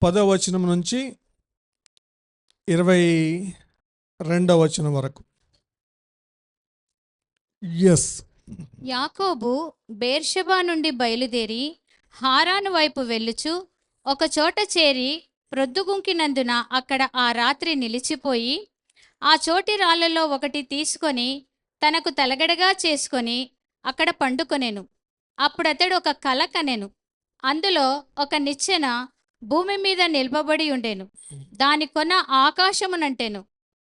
10వ వచనం నుంచి 22వ వచనం వరకు. ఎస్. యాకోబు బేర్షెబా నుండి బయలుదేరి హారాను వైపు వెళ్ళుచు ఒక చోట చేరి ప్రొద్దుగుంకినందున అక్కడ ఆ రాత్రి నిలిచిపోయి ఆ చోటి రాళ్లలో ఒకటి తీసుకొని తనకు తలగడగా చేసుకొని అక్కడ పండుకొనెను. అప్పుడతడు ఒక కల కనెను. అందులో ఒక నిచ్చెన భూమి మీద నిల్పబడి ఉండెను. దాని కొన ఆకాశమునంటెను.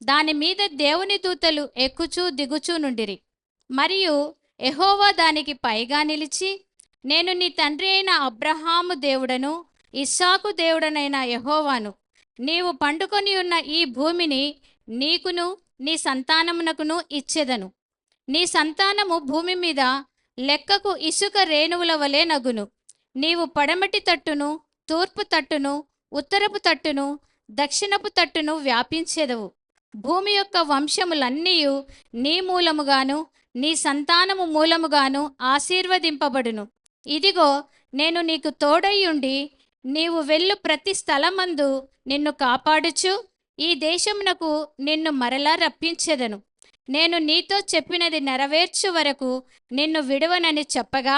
దాని మీద దేవుని దూతలు ఎక్కుచూ దిగుచూ నుండిరి. మరియు యెహోవా దానికి పైగా నిలిచి, నేను నీ తండ్రి అయిన అబ్రహాము దేవుడను ఇస్సాకు దేవుడనైన యెహోవాను. నీవు పండుకొని ఉన్న ఈ భూమిని నీకును నీ సంతానమునకును ఇచ్చెదను. నీ సంతానము భూమి మీద లెక్కకు ఇసుక రేణువుల వలె నగును. నీవు పడమటి తట్టును, తూర్పు తట్టును, ఉత్తరపు తట్టును, దక్షిణపు తట్టును వ్యాపించెదవు. భూమి యొక్క వంశములన్నీయు నీ మూలముగాను నీ సంతానము మూలముగాను ఆశీర్వదింపబడును. ఇదిగో, నేను నీకు తోడైయుండి నీవు వెళ్ళు ప్రతి స్థలమందు నిన్ను కాపాడుచు ఈ దేశమునకు నిన్ను మరలా రప్పించెదను. నేను నీతో చెప్పినది నెరవేర్చు వరకు నిన్ను విడువనని చెప్పగా,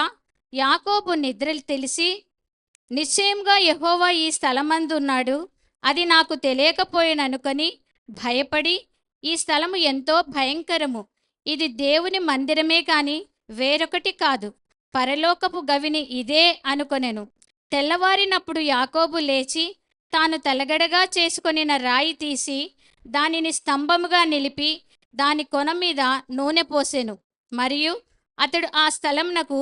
యాకోబు నిద్ర తెలిసి, నిశ్చయంగా యెహోవా ఈ స్థలమందు ఉన్నాడు, అది నాకు తెలియకపోయిననుకొని భయపడి, ఈ స్థలము ఎంతో భయంకరము, ఇది దేవుని మందిరమే కాని వేరొకటి కాదు, పరలోకపు గవిని ఇదే అనుకొనెను. తెల్లవారినప్పుడు యాకోబు లేచి తాను తలగడగా చేసుకొనిన రాయి తీసి దానిని స్తంభముగా నిలిపి దాని కొన మీద నూనె పోసెను. మరియు అతడు ఆ స్థలమునకు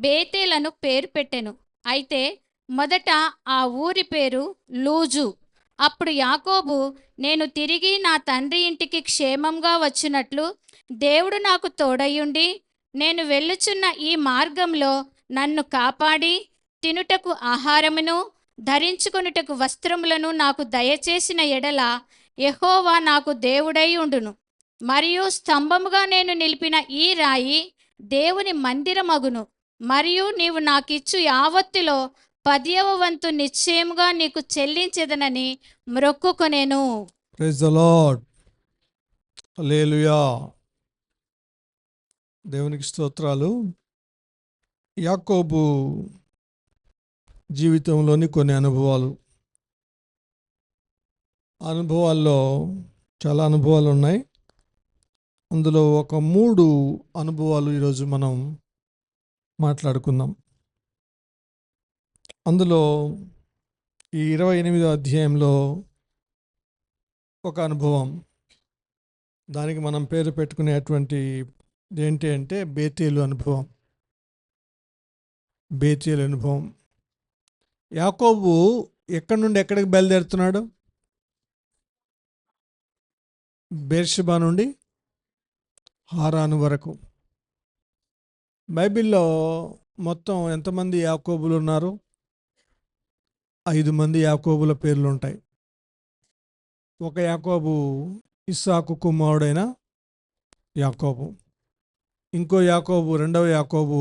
బేతేలను పేరు పెట్టెను. అయితే మొదట ఆ ఊరి పేరు లూజు. అప్పుడు యాకోబు, నేను తిరిగి నా తండ్రి ఇంటికి క్షేమంగా వచ్చినట్లు దేవుడు నాకు తోడయుండి నేను వెళ్ళుచున్న ఈ మార్గంలో నన్ను కాపాడి తినుటకు ఆహారమును ధరించుకొనుటకు వస్త్రములను నాకు దయచేసిన ఎడల యెహోవా నాకు దేవుడై ఉండును. మరియు స్తంభముగా నేను నిలిపిన ఈ రాయి దేవుని మందిరమగును. మరియు నీవు నాకిచ్చు యావత్తులో 10వ వంతు నిశ్చయముగా నీకు చెల్లించెదనని మ్రొక్కుకొనెను. Praise the Lord. హల్లెలూయా. దేవునికి స్తోత్రాలు. యాకోబు జీవితంలోని కొన్ని అనుభవాల్లో చాలా అనుభవాలు ఉన్నాయి. అందులో ఒక 3 అనుభవాలు ఈరోజు మనం మాట్లాడుకుందాం. అందులో ఈ 28వ అధ్యాయంలో ఒక అనుభవం, దానికి మనం పేరు పెట్టుకునేటువంటి ఏంటి అంటే బేతేలు అనుభవం. బేతేలు అనుభవం. యాకోబు ఎక్కడి నుండి ఎక్కడికి బయలుదేరుతున్నాడు? బేర్షెబా నుండి హారాను వరకు. బైబిల్లో మొత్తం ఎంతమంది యాకోబులు ఉన్నారు? 5 మంది యాకోబుల పేర్లు ఉంటాయి. ఒక యాకోబు ఇస్సాకు కుమారుడైన యాకోబు. ఇంకో యాకోబు, రెండవ యాకోబు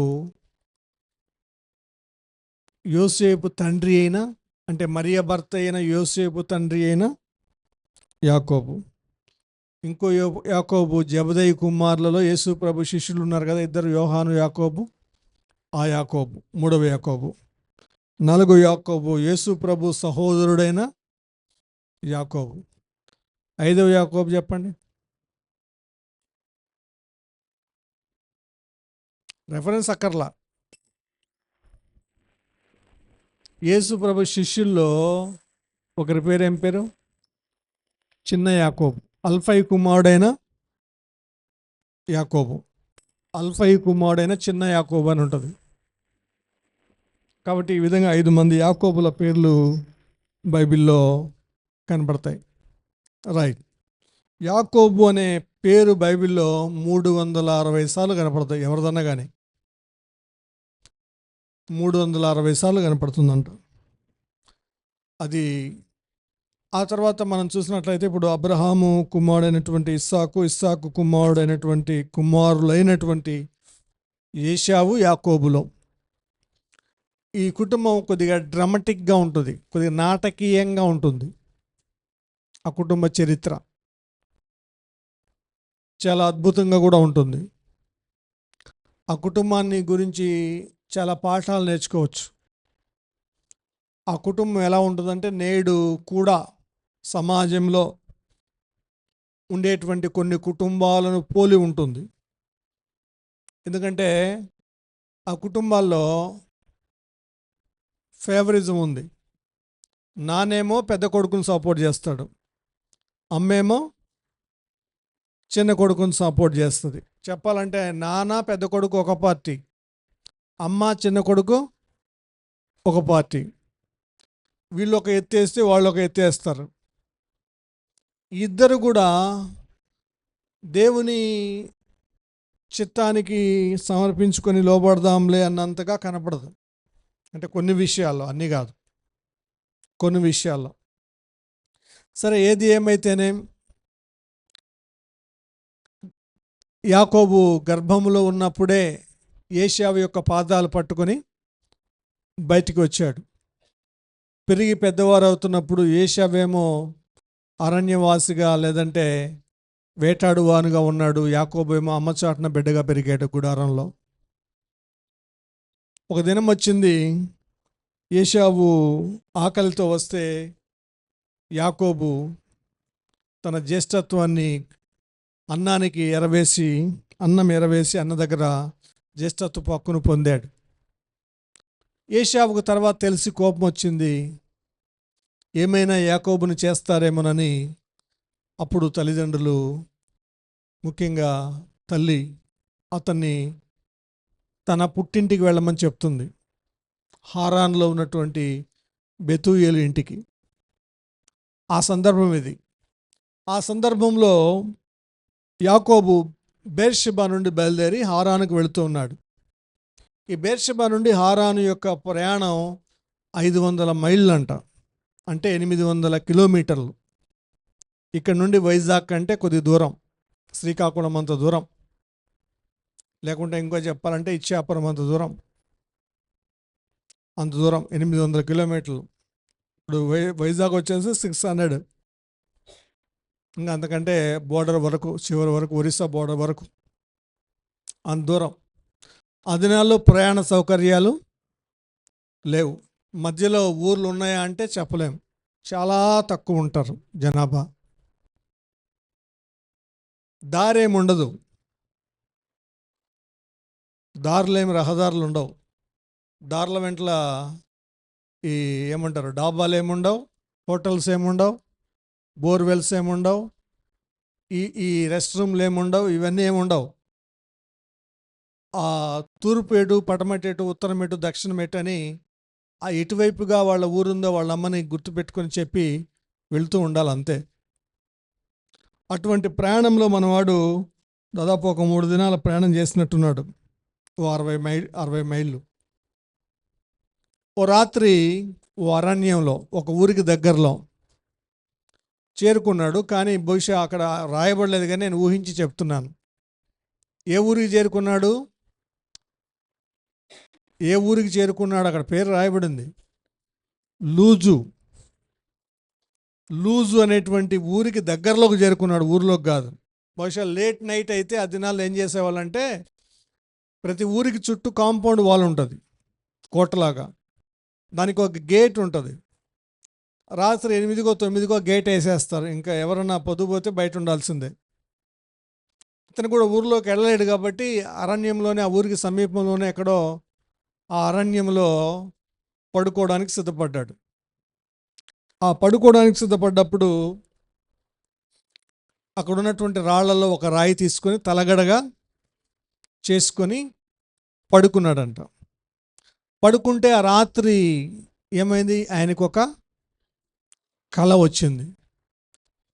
యోసేపు తండ్రి అయిన, అంటే మరియ భర్త అయిన యోసేపు తండ్రి అయిన యాకోబు. ఇంకో యాకోబు జెబెదయి కుమారులలో యేసు ప్రభు శిష్యులు ఉన్నారు కదా, 2 యోహాను యాకోబు, ఆ యాకోబు 3వ యాకోబు. 4వ యాకోబు యేసు ప్రభు సహోదరుడైన యాకోబు. 5వ యాకోబు చెప్పండి. రెఫరెన్స్ అక్కర్లా. యేసు ప్రభు శిష్యుల్లో ఒకరి పేరు ఏం పేరు? చిన్న యాకోబు. అల్ఫై కుమారుడైన యాకోబు. అల్ఫై కుమారుడైన చిన్న యాకోబు అని ఉంటుంది. కాబట్టి ఈ విధంగా 5 మంది యాకోబుల పేర్లు బైబిల్లో కనబడతాయి. రైట్. యాకోబు అనే పేరు బైబిల్లో 360 సార్లు కనపడతాయి. ఎవరిదన్నా కానీ 360 సార్లు కనపడుతుందంట. అది ఆ తర్వాత మనం చూసినట్లయితే ఇప్పుడు అబ్రహాము కుమారుడైనటువంటి ఇస్సాకు, ఇస్సాకు కుమారుడైనటువంటి కుమారులైనటువంటి ఏశావు యాకోబులో ఈ కుటుంబం కొద్దిగా డ్రామాటిక్గా ఉంటుంది, కొద్దిగా నాటకీయంగా ఉంటుంది. ఆ కుటుంబ చరిత్ర చాలా అద్భుతంగా కూడా ఉంటుంది. ఆ కుటుంబాన్ని గురించి చాలా పాఠాలు నేర్చుకోవచ్చు. ఆ కుటుంబం ఎలా ఉంటుందంటే నేడు కూడా సమాజంలో ఉండేటువంటి కొన్ని కుటుంబాలను పోలి ఉంటుంది. ఎందుకంటే ఆ కుటుంబాల్లో ఫేవరిజం ఉంది. నానేమో పెద్ద కొడుకుని సపోర్ట్ చేస్తాడు, అమ్మేమో చిన్న కొడుకుని సపోర్ట్ చేస్తుంది. చెప్పాలంటే నాన్న పెద్ద కొడుకు ఒక పార్టీ, అమ్మ చిన్న కొడుకు ఒక పార్టీ. వీళ్ళు ఒక ఎత్తేస్తే వాళ్ళు ఒక ఎత్తేస్తారు. ఇద్దరు కూడా దేవుని చిత్తానికి సమర్పించుకొని లోబడదాంలే అన్నంతగా కనపడదు. అంటే కొన్ని విషయాల్లో, అన్నీ కాదు, కొన్ని విషయాల్లో. సరే, ఏది ఏమైతేనే యాకోబు గర్భములో ఉన్నప్పుడే ఏశావు యొక్క పాదాలు పట్టుకొని బయటికి వచ్చాడు. పెరిగి పెద్దవారు అవుతున్నప్పుడు ఏశావేమో అరణ్యవాసిగా లేదంటే వేటాడువానుగా ఉన్నాడు. యాకోబు ఏమో అమ్మచాటున బిడ్డగా పెరిగాడు గుడారంలో. ఒక దినం వచ్చింది, ఏశావు ఆకలితో వస్తే యాకోబు తన జ్యేష్ఠత్వాన్ని అన్నానికి అన్నం ఎరవేసి అన్న దగ్గర జ్యేష్ఠత్వపు హక్కును పొందాడు. ఏశావుకు తర్వాత తెలిసి కోపం వచ్చింది, ఏమైనా యాకోబుని చేస్తారేమోనని. అప్పుడు తల్లిదండ్రులు, ముఖ్యంగా తల్లి, అతన్ని తన పుట్టింటికి వెళ్ళమని చెప్తుంది, హారాన్లో ఉన్నటువంటి బెతూయేలు ఇంటికి. ఆ సందర్భం ఇది. ఆ సందర్భంలో యాకోబు బెర్షెబా నుండి బయలుదేరి హారానుకు వెళుతూ ఉన్నాడు. ఈ బెర్షెబా నుండి హారాను యొక్క ప్రయాణం 500 మైళ్ళు అంట, అంటే 800 కిలోమీటర్లు. ఇక్కడ నుండి వైజాగ్ అంటే కొద్ది దూరం, శ్రీకాకుళం అంత దూరం, లేకుంటే ఇంకో చెప్పాలంటే ఇచ్చాపురం అంత దూరం. 800 కిలోమీటర్లు. ఇప్పుడు వైజాగ్ వచ్చేసి 600, ఇంకా అంతకంటే బోర్డర్ వరకు, చివరి వరకు, ఒరిస్సా బోర్డర్ వరకు అంత దూరం. ఆ దినాల్లో ప్రయాణ సౌకర్యాలు లేవు. మధ్యలో ఊర్లు ఉన్నాయా అంటే చెప్పలేం, చాలా తక్కువ ఉంటారు జనాభా. దారేముండదు, దారులేమి రహదారులు ఉండవు. దారుల వెంటల ఈ ఏమంటారు డాబాలు ఏముండవు, హోటల్స్ ఏముండవు, బోర్వెల్స్ ఏముండవు, ఈ రెస్ట్ రూమ్లు ఏముండవు, ఇవన్నీ ఏముండవు. ఆ తూర్పు ఎటు, పడమటెటు, ఉత్తరం ఎటు, దక్షిణం ఎటు అని ఆ ఎటువైపుగా వాళ్ళ ఊరుందో వాళ్ళ అమ్మని గుర్తుపెట్టుకొని చెప్పి వెళుతూ ఉండాలి, అంతే. అటువంటి ప్రయాణంలో మనవాడు దాదాపు ఒక 3 దినాల ప్రయాణం చేసినట్టున్నాడు. 60 మైళ్ళు. ఓ రాత్రి అరణ్యంలో ఒక ఊరికి దగ్గరలో చేరుకున్నాడు. కానీ బహుశా అక్కడ రాయబడలేదు, కానీ నేను ఊహించి చెప్తున్నాను. ఏ ఊరికి చేరుకున్నాడు, అక్కడ పేరు రాయబడింది, లూజు అనేటువంటి ఊరికి దగ్గరలోకి చేరుకున్నాడు, ఊరిలోకి కాదు. బహుశా లేట్ నైట్ అయితే ఆ దినాల్లో ఏం చేసేవాళ్ళంటే ప్రతి ఊరికి చుట్టూ కాంపౌండ్ వాల్ ఉంటుంది, కోటలాగా. దానికి ఒక గేట్ ఉంటుంది. రాత్రి 8కో 9కో గేట్ వేసేస్తారు. ఇంకా ఎవరన్నా పొద్దుపోతే బయట ఉండాల్సిందే. ఇతను కూడా ఊరిలోకి వెళ్ళలేడు కాబట్టి అరణ్యంలోనే, ఆ ఊరికి సమీపంలోనే ఎక్కడో ఆ అరణ్యంలో పడుకోవడానికి సిద్ధపడ్డాడు. ఆ పడుకోవడానికి సిద్ధపడ్డప్పుడు అక్కడ ఉన్నటువంటి రాళ్లలో ఒక రాయి తీసుకొని తలగడగా చేసుకొని పడుకున్నాడంట. పడుకుంటే ఆ రాత్రి ఏమైంది, ఆయనకు ఒక కల వచ్చింది.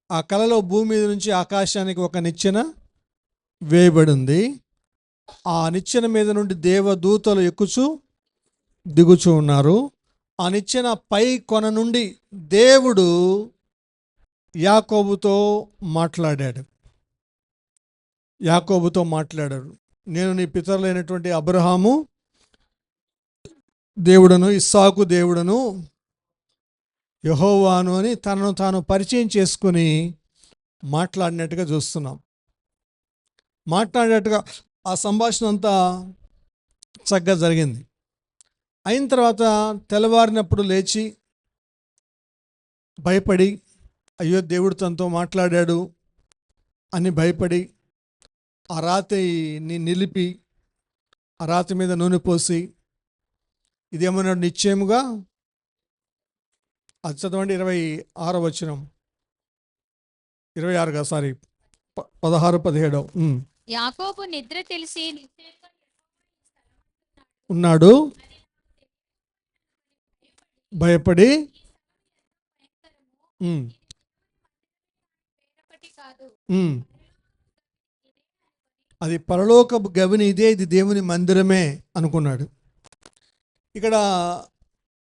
ఆ కలలో భూమి మీద నుంచి ఆకాశానికి ఒక నిచ్చెన వేయబడింది. ఆ నిచ్చెన మీద నుండి దేవదూతలు ఎక్కుచూ దిగుచూ ఉన్నారు. ఆ నిచ్చెన పై కొన నుండి దేవుడు యాకోబుతో మాట్లాడాడు. నేను నీ పితరులైనటువంటి అబ్రహాము, దేవుడను, ఇస్సాకు దేవుడను, యెహోవాను అని తనను తాను పరిచయం చేసుకుని మాట్లాడినట్టుగా చూస్తున్నాం. మాట్లాడినట్టుగా ఆ సంభాషణ అంతా చక్కగా జరిగింది. అయిన తర్వాత తెల్లవారినప్పుడు లేచి భయపడి, అయ్యో దేవుడు తనతో మాట్లాడాడు అని భయపడి ఆ రాతిని నిలిపి ఆ రాతి మీద నూనె పోసి ఇదేమన్నా నిశ్చయముగా అది చదవండి 26వ వచనం, 26 సారీ 16, 17 యాకోబు నిద్ర తెలిసి ఉన్నాడు, భయపడి అది పరలోకపు గవిని ఇదే, ఇది దేవుని మందిరమే అనుకున్నాడు. ఇక్కడ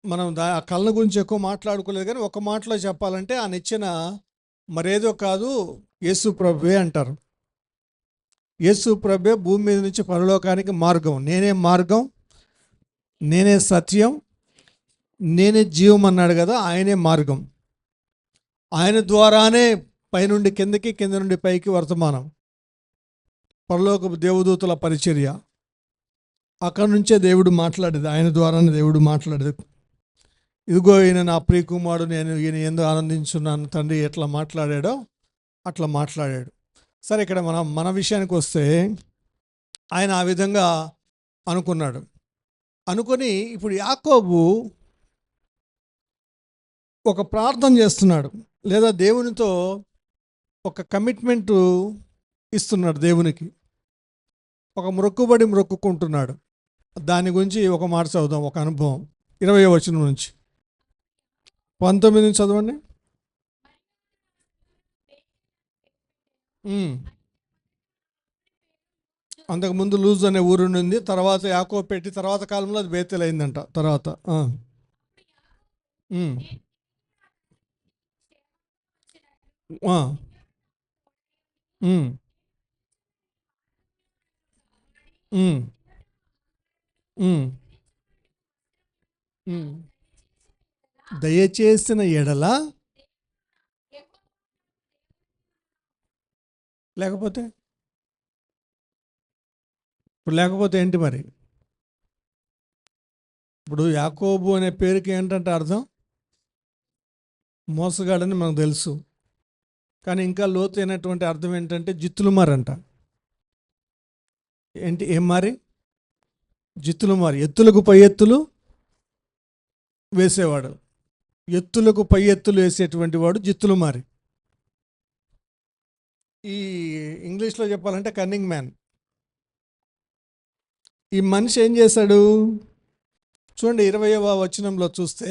మనం ఆ కళ్ళ గురించి ఎక్కువ మాట్లాడుకోలేదు, కానీ ఒక మాటలో చెప్పాలంటే ఆ నిచ్చెన మరేదో కాదు, యేసు ప్రభువే అంటారు. యేసు ప్రభువే భూమి మీద నుంచి పరలోకానికి మార్గం. నేనే మార్గం, నేనే సత్యం, నేనే జీవం అన్నాడు కదా, ఆయనే మార్గం. ఆయన ద్వారానే పైనుండి కిందకి, కింద నుండి పైకి వర్తమానం, పరలోకపు దేవదూతల పరిచర్య. అక్కడి నుంచే దేవుడు మాట్లాడేది, ఆయన ద్వారానే దేవుడు మాట్లాడేది. ఇదిగో ఈయన నా ప్రియకుమారుడు, నేను ఈయన ఎందుకు ఆనందించున్నాను, తండ్రి ఎట్లా మాట్లాడాడో అట్లా మాట్లాడాడు. సరే, ఇక్కడ మన విషయానికి వస్తే ఆయన ఆ విధంగా అనుకున్నాడు. అనుకొని ఇప్పుడు యాకోబు ఒక ప్రార్థన చేస్తున్నాడు, లేదా దేవునితో ఒక కమిట్మెంట్ ఇస్తున్నాడు, దేవునికి ఒక మొక్కుకుంటున్నాడు. దాని గురించి ఒక మాట చదువుదాం, ఒక అనుభవం 20వ వచనం నుంచి 19 నుంచి చదవండి. అంతకుముందు లూజ్ అనే ఊరు ఉంది, తర్వాత యాకోబు పెట్టి తర్వాత కాలంలో అది బేతేల్ అయిందంట. తర్వాత దయచేసిన ఎడల, లేకపోతే ఇప్పుడు లేకపోతే ఏంటి మరి? ఇప్పుడు యాకోబు అనే పేరుకి ఏంటంటే అర్థం మోసగాడని మనకు తెలుసు, కానీ ఇంకా లోతైనటువంటి అర్థం ఏంటంటే జిత్తులు మారంట. ఏంటి, ఏం మారి? జిత్తులు మారి, ఎత్తులకు పై ఎత్తులు వేసేవాడు, ఎత్తులకు పై ఎత్తులు వేసేటువంటి వాడు జిత్తులు మారి. ఈ ఇంగ్లీష్లో చెప్పాలంటే కన్నింగ్ మ్యాన్. ఈ మనిషి ఏం చేశాడు చూడండి, 20వ వచనంలో చూస్తే,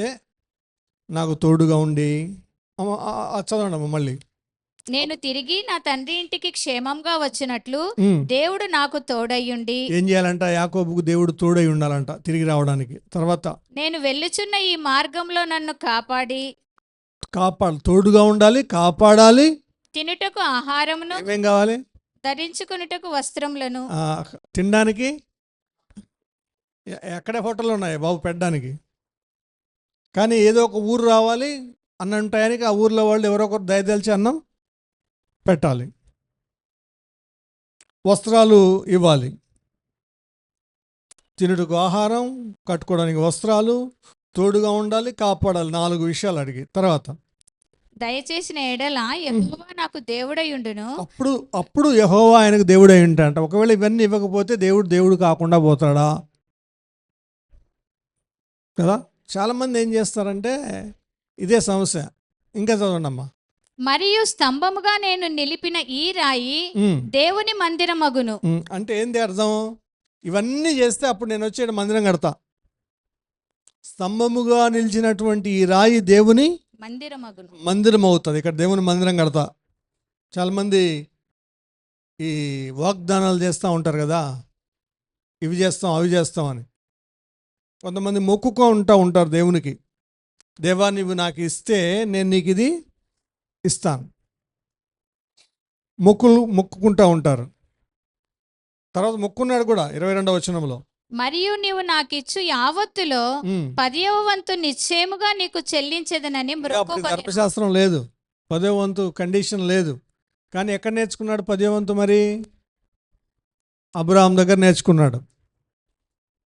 నాకు తోడుగా ఉండి, చదవండి అమ్మ మళ్ళీ. నేను తిరిగి నా తండ్రి ఇంటికి క్షేమంగా వచ్చినట్లు దేవుడు నాకు తోడయ్యుండి. ఏం చేయాలంట? యాకోబుకు దేవుడు తోడై ఉండాలంట తిరిగి రావడానికి. తర్వాత, నేను వెళ్ళుచున్న ఈ మార్గంలో నన్ను తోడుగా ఉండాలి, కాపాడాలి. తినుటకు ఆహారమును, ఏం కావాలి? ధరించుకున్నటకు వస్త్రములను. తినడానికి ఎక్కడే హోటళ్ళు ఉన్నాయి బాబు పెట్టడానికి, కానీ ఏదో ఒక ఊరు రావాలి, అన్నం టయానికి ఆ ఊర్లో వాళ్ళు ఎవరో ఒకరు దయదలిచి అన్నం పెట్టాలి, వస్త్రాలు ఇవ్వాలి. తినుటకు ఆహారం, కట్టుకోవడానికి వస్త్రాలు, తోడుగా ఉండాలి, కాపాడాలి. 4 విషయాలు అడిగి తర్వాత, దయచేసిన ఎడల యెహోవా నాకు దేవుడయ్యుండును. అప్పుడు యెహోవా ఆయనకు దేవుడై ఉంటాడంట. ఒకవేళ ఇవన్నీ ఇవ్వకపోతే దేవుడు కాకుండా పోతాడా కదా? చాలామంది ఏం చేస్తారంటే ఇదే సమస్య. ఇంకా చదవండి అమ్మా. మరియు స్తంభముగా నేను నిలిపిన ఈ రాయి దేవుని మందిరమగును. అంటే ఏంది అర్థం? ఇవన్నీ చేస్తే అప్పుడు నేను వచ్చి మందిరం కడతా. స్తంభముగా నిలిచినటువంటి ఈ రాయి దేవుని మందిరం అవుతుంది. ఇక్కడ దేవుని మందిరం కడతా. చాలామంది ఈ వాగ్దానాలు చేస్తూ ఉంటారు కదా, ఇవి చేస్తాం అవి చేస్తామని. కొంతమంది ఉంటారు దేవునికి, దేవా నువ్వు నాకు ఇస్తే నేను నీకు ఇది ఇస్తాను, మొక్కుకుంటూ ఉంటారు. తర్వాత మొక్కున్నాడు కూడా 22వ వచనంలో, మరియు నీవు నాకిచ్చు యావత్తులో ఉమ్. 10వ వంతు నిశ్చయముగా నీకు చెల్లించదనని అప్పుడు మొక్కుకొనెను. ధర్మశాస్త్రం లేదు, 10వ వంతు కండిషన్ లేదు. కానీ ఎక్కడ నేర్చుకున్నాడు 10వ వంతు? మరి అబ్రహాం దగ్గర నేర్చుకున్నాడు.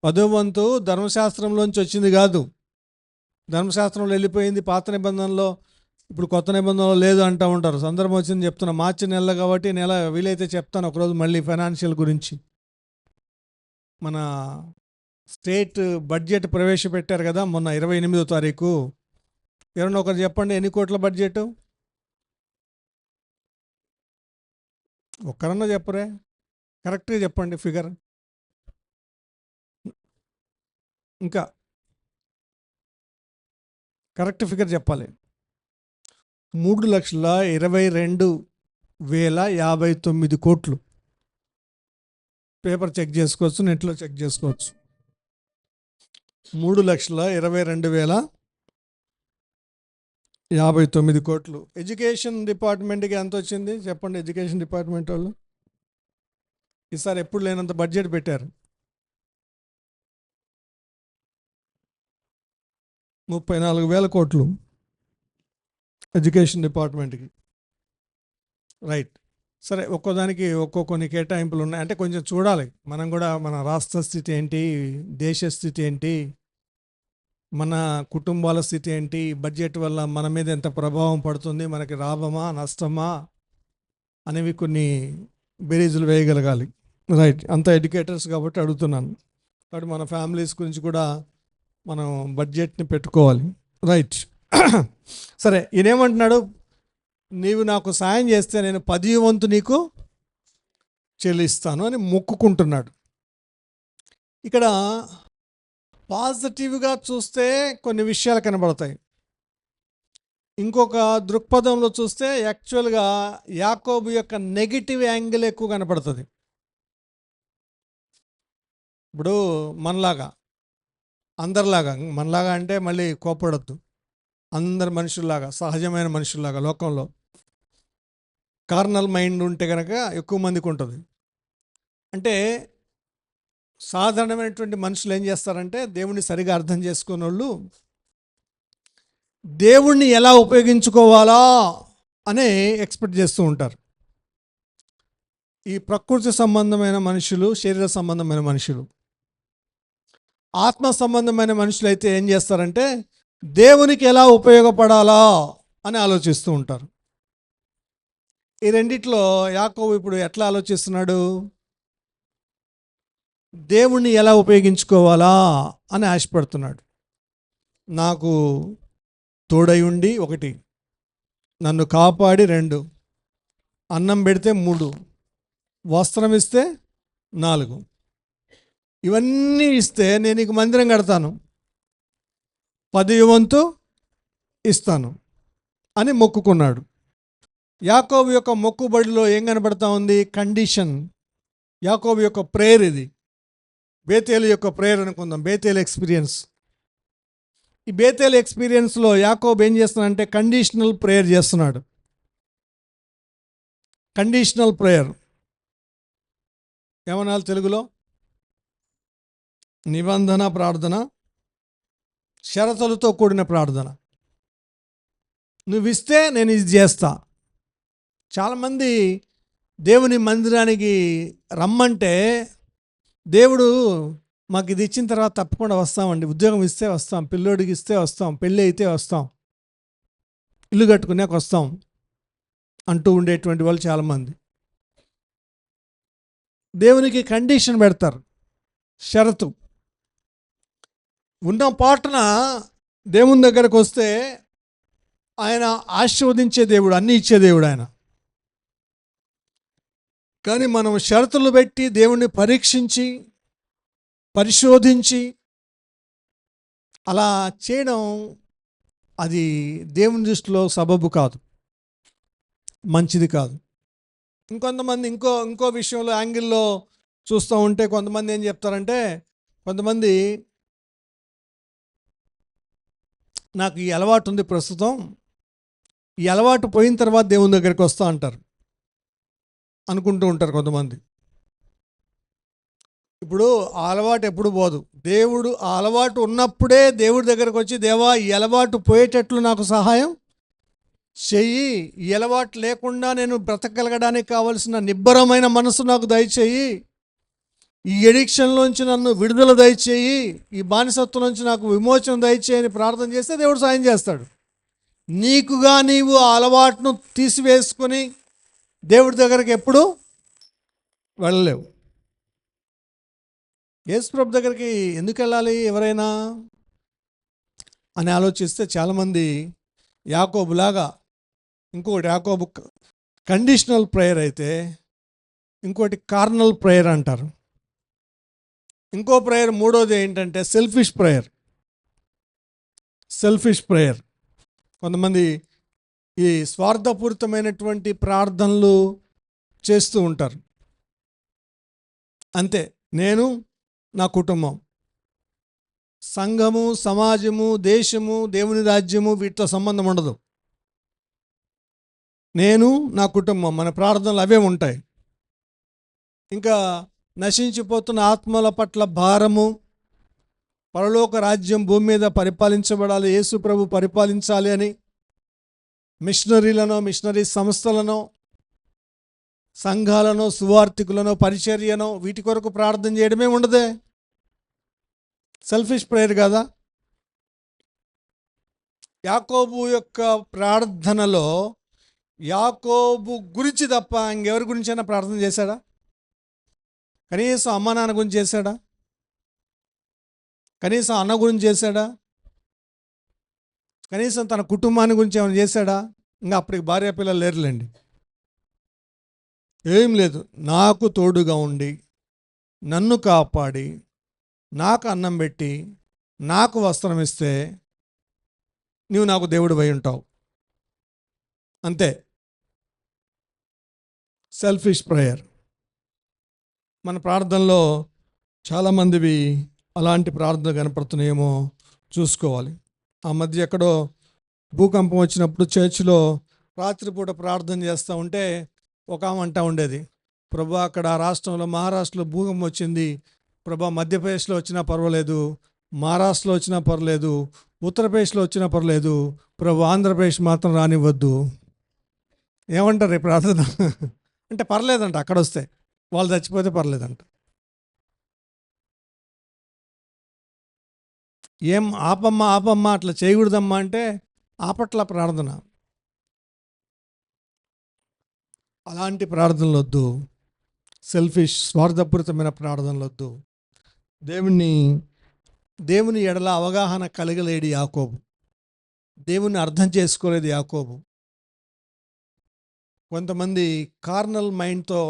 10వ వంతు ధర్మశాస్త్రంలోంచి వచ్చింది కాదు, ధర్మశాస్త్రంలో వెళ్ళిపోయింది. పాత నిబంధనలో, ఇప్పుడు కొత్త నిబంధనలో లేదు అంటూ ఉంటారు. సందర్భం వచ్చింది చెప్తున్నా. మార్చి నెల కాబట్టి నెల వీలైతే చెప్తాను ఒకరోజు మళ్ళీ ఫైనాన్షియల్ గురించి. మన స్టేట్ బడ్జెట్ ప్రవేశపెట్టారు కదా మొన్న 28వ తారీఖు. ఎవరన్నా ఒకరు చెప్పండి, ఎన్ని కోట్ల బడ్జెట్? ఒక్కరన్నా చెప్పరే, కరెక్ట్గా చెప్పండి ఫిగర్. ఇంకా కరెక్ట్ ఫిగర్ చెప్పాలి. 3,22,059 కోట్లు. పేపర్ చెక్ చేసుకోవచ్చు, నెట్లో చెక్ చేసుకోవచ్చు. 3,22,059 కోట్లు. ఎడ్యుకేషన్ డిపార్ట్మెంట్కి ఎంత వచ్చింది చెప్పండి? ఎడ్యుకేషన్ డిపార్ట్మెంట్ వాళ్ళు ఈసారి ఎప్పుడు లేనంత బడ్జెట్ పెట్టారు. 34,000 కోట్లు ఎడ్యుకేషన్ డిపార్ట్మెంట్కి. రైట్, సరే, ఒక్కోదానికి కొన్ని కేటాయింపులు ఉన్నాయి. అంటే కొంచెం చూడాలి మనం కూడా, మన రాష్ట్ర స్థితి ఏంటి, దేశ స్థితి ఏంటి, మన కుటుంబాల స్థితి ఏంటి, బడ్జెట్ వల్ల మన మీద ఎంత ప్రభావం పడుతుంది, మనకి లాభమా నష్టమా అనేవి కొన్ని బేరీజులు వేయగలగాలి. రైట్, అంత ఎడ్యుకేటర్స్ కాబట్టి అడుగుతున్నాను. కాబట్టి మన ఫ్యామిలీస్ గురించి కూడా మనం బడ్జెట్ని పెట్టుకోవాలి. రైట్, సరే, ఈయనేమంటున్నాడు? నీవు నాకు సాయం చేస్తే నేను 10వ వంతు నీకు చెల్లిస్తాను అని మొక్కుకుంటున్నాడు. ఇక్కడ పాజిటివ్గా చూస్తే కొన్ని విషయాలు కనబడతాయి. ఇంకొక దృక్పథంలో చూస్తే యాక్చువల్గా యాకోబు యొక్క నెగిటివ్ యాంగిల్ ఎక్కువ కనపడుతుంది. ఇప్పుడు మనలాగా, అందరిలాగా, మనలాగా అంటే మళ్ళీ కోపడద్దు, అందరి మనుషుల్లాగా, సహజమైన మనుషుల్లాగా, లోకంలో కార్నల్ మైండ్ ఉంటే కనుక ఎక్కువ మందికి ఉంటుంది. అంటే సాధారణమైనటువంటి మనుషులు ఏం చేస్తారంటే, దేవుణ్ణి సరిగా అర్థం చేసుకునే వాళ్ళు దేవుణ్ణి ఎలా ఉపయోగించుకోవాలా అని ఎక్స్పెక్ట్ చేస్తూ ఉంటారు. ఈ ప్రకృతి సంబంధమైన మనుషులు, శరీర సంబంధమైన మనుషులు. ఆత్మ సంబంధమైన మనుషులు అయితే ఏం చేస్తారంటే, దేవునికి ఎలా ఉపయోగపడాలా అని ఆలోచిస్తూ ఉంటారు. ఈ రెండిట్లో యాకోబు ఇప్పుడు ఎట్లా ఆలోచిస్తున్నాడు? దేవుణ్ణి ఎలా ఉపయోగించుకోవాలా అని ఆశపడుతున్నాడు. నాకు తోడై ఉండి 1, నన్ను కాపాడి 2, అన్నం పెడితే 3, వస్త్రం ఇస్తే 4, ఇవన్నీ ఇస్తే నేను నీకు మందిరం కడతాను, 10వ వంతు ఇస్తాను అని మొక్కుకున్నాడు. యాకోబు యొక్క మొక్కుబడిలో ఏం కనబడతా ఉంది? కండిషన్. యాకోబు యొక్క ప్రేయర్ ఇది. బేతేలు యొక్క ప్రేయర్ అనుకుందాం, బేతేలు ఎక్స్పీరియన్స్. ఈ బేతేలు ఎక్స్పీరియన్స్లో యాకోబు ఏం చేస్తున్నాడంటే కండిషనల్ ప్రేయర్ చేస్తున్నాడు. కండిషనల్ ప్రేయర్ ఏమనాలి తెలుగులో? నిబంధన ప్రార్థన, షరతులతో కూడిన ప్రార్థన. నువ్వు ఇస్తే నేను ఇది చేస్తా. చాలామంది దేవుని మందిరానికి రమ్మంటే, దేవుడు మాకు ఇది ఇచ్చిన తర్వాత తప్పకుండా వస్తామండి, ఉద్యోగం ఇస్తే వస్తాం, పిల్లోడికి ఇస్తే వస్తాం, పెళ్ళి అయితే వస్తాం, ఇల్లు కట్టుకునేకి వస్తాం అంటూ ఉండేటువంటి వాళ్ళు చాలామంది. దేవునికి కండిషన్ పెడతారు, షరతు. ఉన్న పాటన దేవుని దగ్గరకు వస్తే ఆయన ఆశీర్వదించే దేవుడు, అన్నీ ఇచ్చే దేవుడు ఆయన. కానీ మనం షరతులు పెట్టి దేవుణ్ణి పరీక్షించి పరిశోధించి అలా చేయడం, అది దేవుని దృష్టిలో సబబు కాదు, మంచిది కాదు. ఇంకొంతమంది ఇంకో విషయంలో యాంగిల్లో చూస్తూ ఉంటే కొంతమంది ఏం చెప్తారంటే, కొంతమంది నాకు ఈ అలవాటు ఉంది ప్రస్తుతం, ఈ అలవాటు పోయిన తర్వాత దేవుని దగ్గరికి వస్తా అంటారు, అనుకుంటూ ఉంటారు కొంతమంది. ఇప్పుడు ఆ అలవాటు ఎప్పుడు పోదు. దేవుడు ఆ అలవాటు ఉన్నప్పుడే దేవుడి దగ్గరకు వచ్చి, దేవా ఈ అలవాటు పోయేటట్లు నాకు సహాయం చెయ్యి, ఈ అలవాటు లేకుండా నేను బ్రతకగలగడానికి కావలసిన నిబ్బరమైన మనసు నాకు దయచేయి, ఈ ఎడిక్షన్లోంచి నన్ను విడుదల దయచేయి, ఈ బానిసత్వం నుంచి నాకు విమోచన దయచేయి అని ప్రార్థన చేస్తే దేవుడు సాయం చేస్తాడు. నీకుగా నీవు ఆ అలవాటును తీసివేసుకొని దేవుడి దగ్గరికి ఎప్పుడు వెళ్ళలేవు. యేసుప్రభు దగ్గరికి ఎందుకు వెళ్ళాలి ఎవరైనా అని ఆలోచిస్తే చాలామంది యాకోబులాగా, ఇంకొకటి యాకోబు కండిషనల్ ప్రేయర్ అయితే, ఇంకోటి కార్నల్ ప్రేయర్ అంటారు. ఇంకో ప్రేయర్ మూడోది ఏంటంటే సెల్ఫిష్ ప్రేయర్. Selfish prayer. కొంతమంది ఈ స్వార్థపూరితమైనటువంటి ప్రార్థనలు చేస్తూ ఉంటారు. అంతే, నేను, నా కుటుంబం, సంఘము, సమాజము, దేశము, దేవుని రాజ్యము వీటితో సంబంధం ఉండదు. నేను, నా కుటుంబం, మన ప్రార్థనలు అవే ఉంటాయి. ఇంకా నశించిపోతున్న ఆత్మల పట్ల భారము, పరలోక రాజ్యం భూమి మీద పరిపాలించబడాలి, యేసు ప్రభు పరిపాలించాలి అని మిషనరీ సంస్థలను, సంఘాలను, సువార్థికులను, పరిచర్యను వీటి కొరకు ప్రార్థన చేయడమే ఉండదే. సెల్ఫిష్ ప్రేయర్ కదా. యాకోబు యొక్క ప్రార్థనలో యాకోబు గురించి తప్ప ఇంకెవరి గురించైనా ప్రార్థన చేశాడా? కనీసం అమ్మ నాన్న గురించి చేశాడా? కనీసం అన్న గురించి చేశాడా? కనీసం తన కుటుంబాన్ని గురించి ఏమైనా చేశాడా? ఇంకా అప్పటికి భార్య పిల్లలు లేరులేండి. ఏం లేదు, నాకు తోడుగా ఉండి, నన్ను కాపాడి, నాకు అన్నం పెట్టి, నాకు వస్త్రం ఇస్తే నీవు నాకు దేవుడు అయి ఉంటావు. అంతే. Selfish prayer. మన ప్రార్థనలో చాలామందివి అలాంటి ప్రార్థన కనపడుతున్నాయేమో చూసుకోవాలి. ఆ మధ్య ఎక్కడో భూకంపం వచ్చినప్పుడు చర్చిలో రాత్రిపూట ప్రార్థన చేస్తూ ఉంటే ఒక ఆమె అంటూ ఉండేది, ప్రభా అక్కడ రాష్ట్రంలో మహారాష్ట్రలో భూకంపం వచ్చింది, ప్రభా మధ్యప్రదేశ్లో వచ్చినా పర్వాలేదు, మహారాష్ట్రలో వచ్చినా పర్లేదు, ఉత్తరప్రదేశ్లో వచ్చినా పర్లేదు, ప్రభు ఆంధ్రప్రదేశ్ మాత్రం రానివ్వద్దు. ఏమంటారు ఈ ప్రార్థన? అంటే పర్లేదంట, అక్కడ వస్తే వాళ్ళు చచ్చిపోతే పర్లేదంట. ఏం ఆపమ్మ అట్లా చేయకూడదమ్మా అంటే ఆపట్ల ప్రార్థన. అలాంటి ప్రార్థనలు వద్దు. సెల్ఫిష్, స్వార్థపూరితమైన ప్రార్థనలు వద్దు. దేవుని ఎడల అవగాహన కలగలేడు యాకోబు. దేవుని అర్థం చేసుకోలేదు యాకోబు. కొంతమంది కార్నల్ మైండ్తో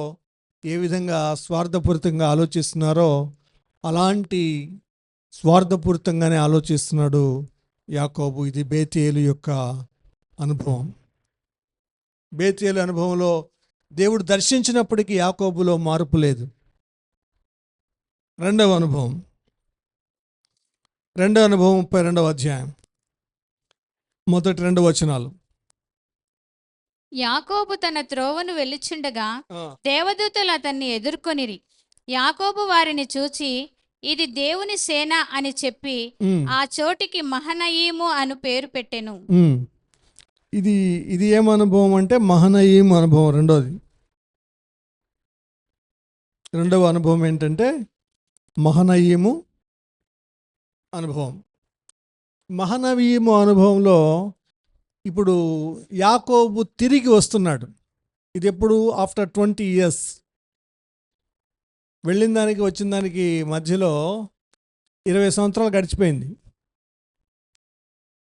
ఏ విధంగా స్వార్థపూరితంగా ఆలోచిస్తున్నారో అలాంటి స్వార్థపూరితంగానే ఆలోచిస్తున్నాడు యాకోబు. ఇది బేతేలు యొక్క అనుభవం. బేతేలు అనుభవంలో దేవుడు దర్శించినప్పటికీ యాకోబులో మార్పు లేదు. రెండవ అనుభవం 32వ అధ్యాయం మొదటి 2 వచనాలు. యాకోబు తన త్రోవను వెళ్ళుచుండగా దేవదూతలు అతన్ని ఎదుర్కొనిరి. యాకోబు వారిని చూచి, ఇది దేవుని సేన అని చెప్పి ఆ చోటికి మహనయీము అను పేరు పెట్టెను. ఇది ఏం అనుభవం అంటే మహనయీము అనుభవం. రెండవ అనుభవం ఏంటంటే మహనయీము అనుభవం. మహనయీము అనుభవంలో ఇప్పుడు యాకోబు తిరిగి వస్తున్నాడు. ఇది ఎప్పుడు? After 20 years. వెళ్ళిన దానికి వచ్చిన దానికి మధ్యలో 20 సంవత్సరాలు గడిచిపోయింది.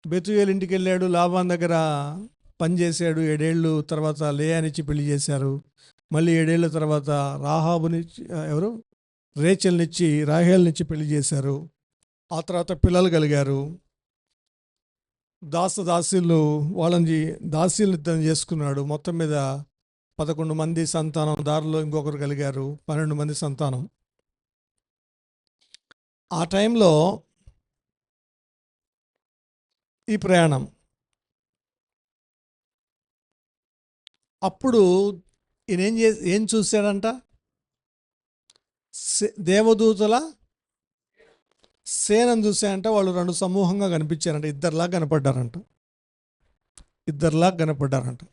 బెతుయేలు ఇంటికి వెళ్ళాడు, లాబాన్ దగ్గర పనిచేశాడు 7 ఏళ్ళు. తర్వాత లేయానిచ్చి పెళ్లి చేశారు. మళ్ళీ 7 ఏళ్ళ తర్వాత రేచెల్నిచ్చి రాహేల్నిచ్చి పెళ్లి చేశారు. ఆ తర్వాత పిల్లలు కలిగారు. దాసీలు వాళ్ళని దాసీలను చేసుకున్నాడు. మొత్తం మీద 11 మంది సంతానం. దారిలో ఇంకొకరు కలిగారు, 12 మంది సంతానం. ఆ టైంలో ఈ ప్రయాణం. అప్పుడు ఈయన ఏం చూశాడంట? దేవదూతల సేనను చూసాయంట. వాళ్ళు రెండు సమూహంగా కనిపించారంట, ఇద్దరిలాగా కనపడ్డారంట.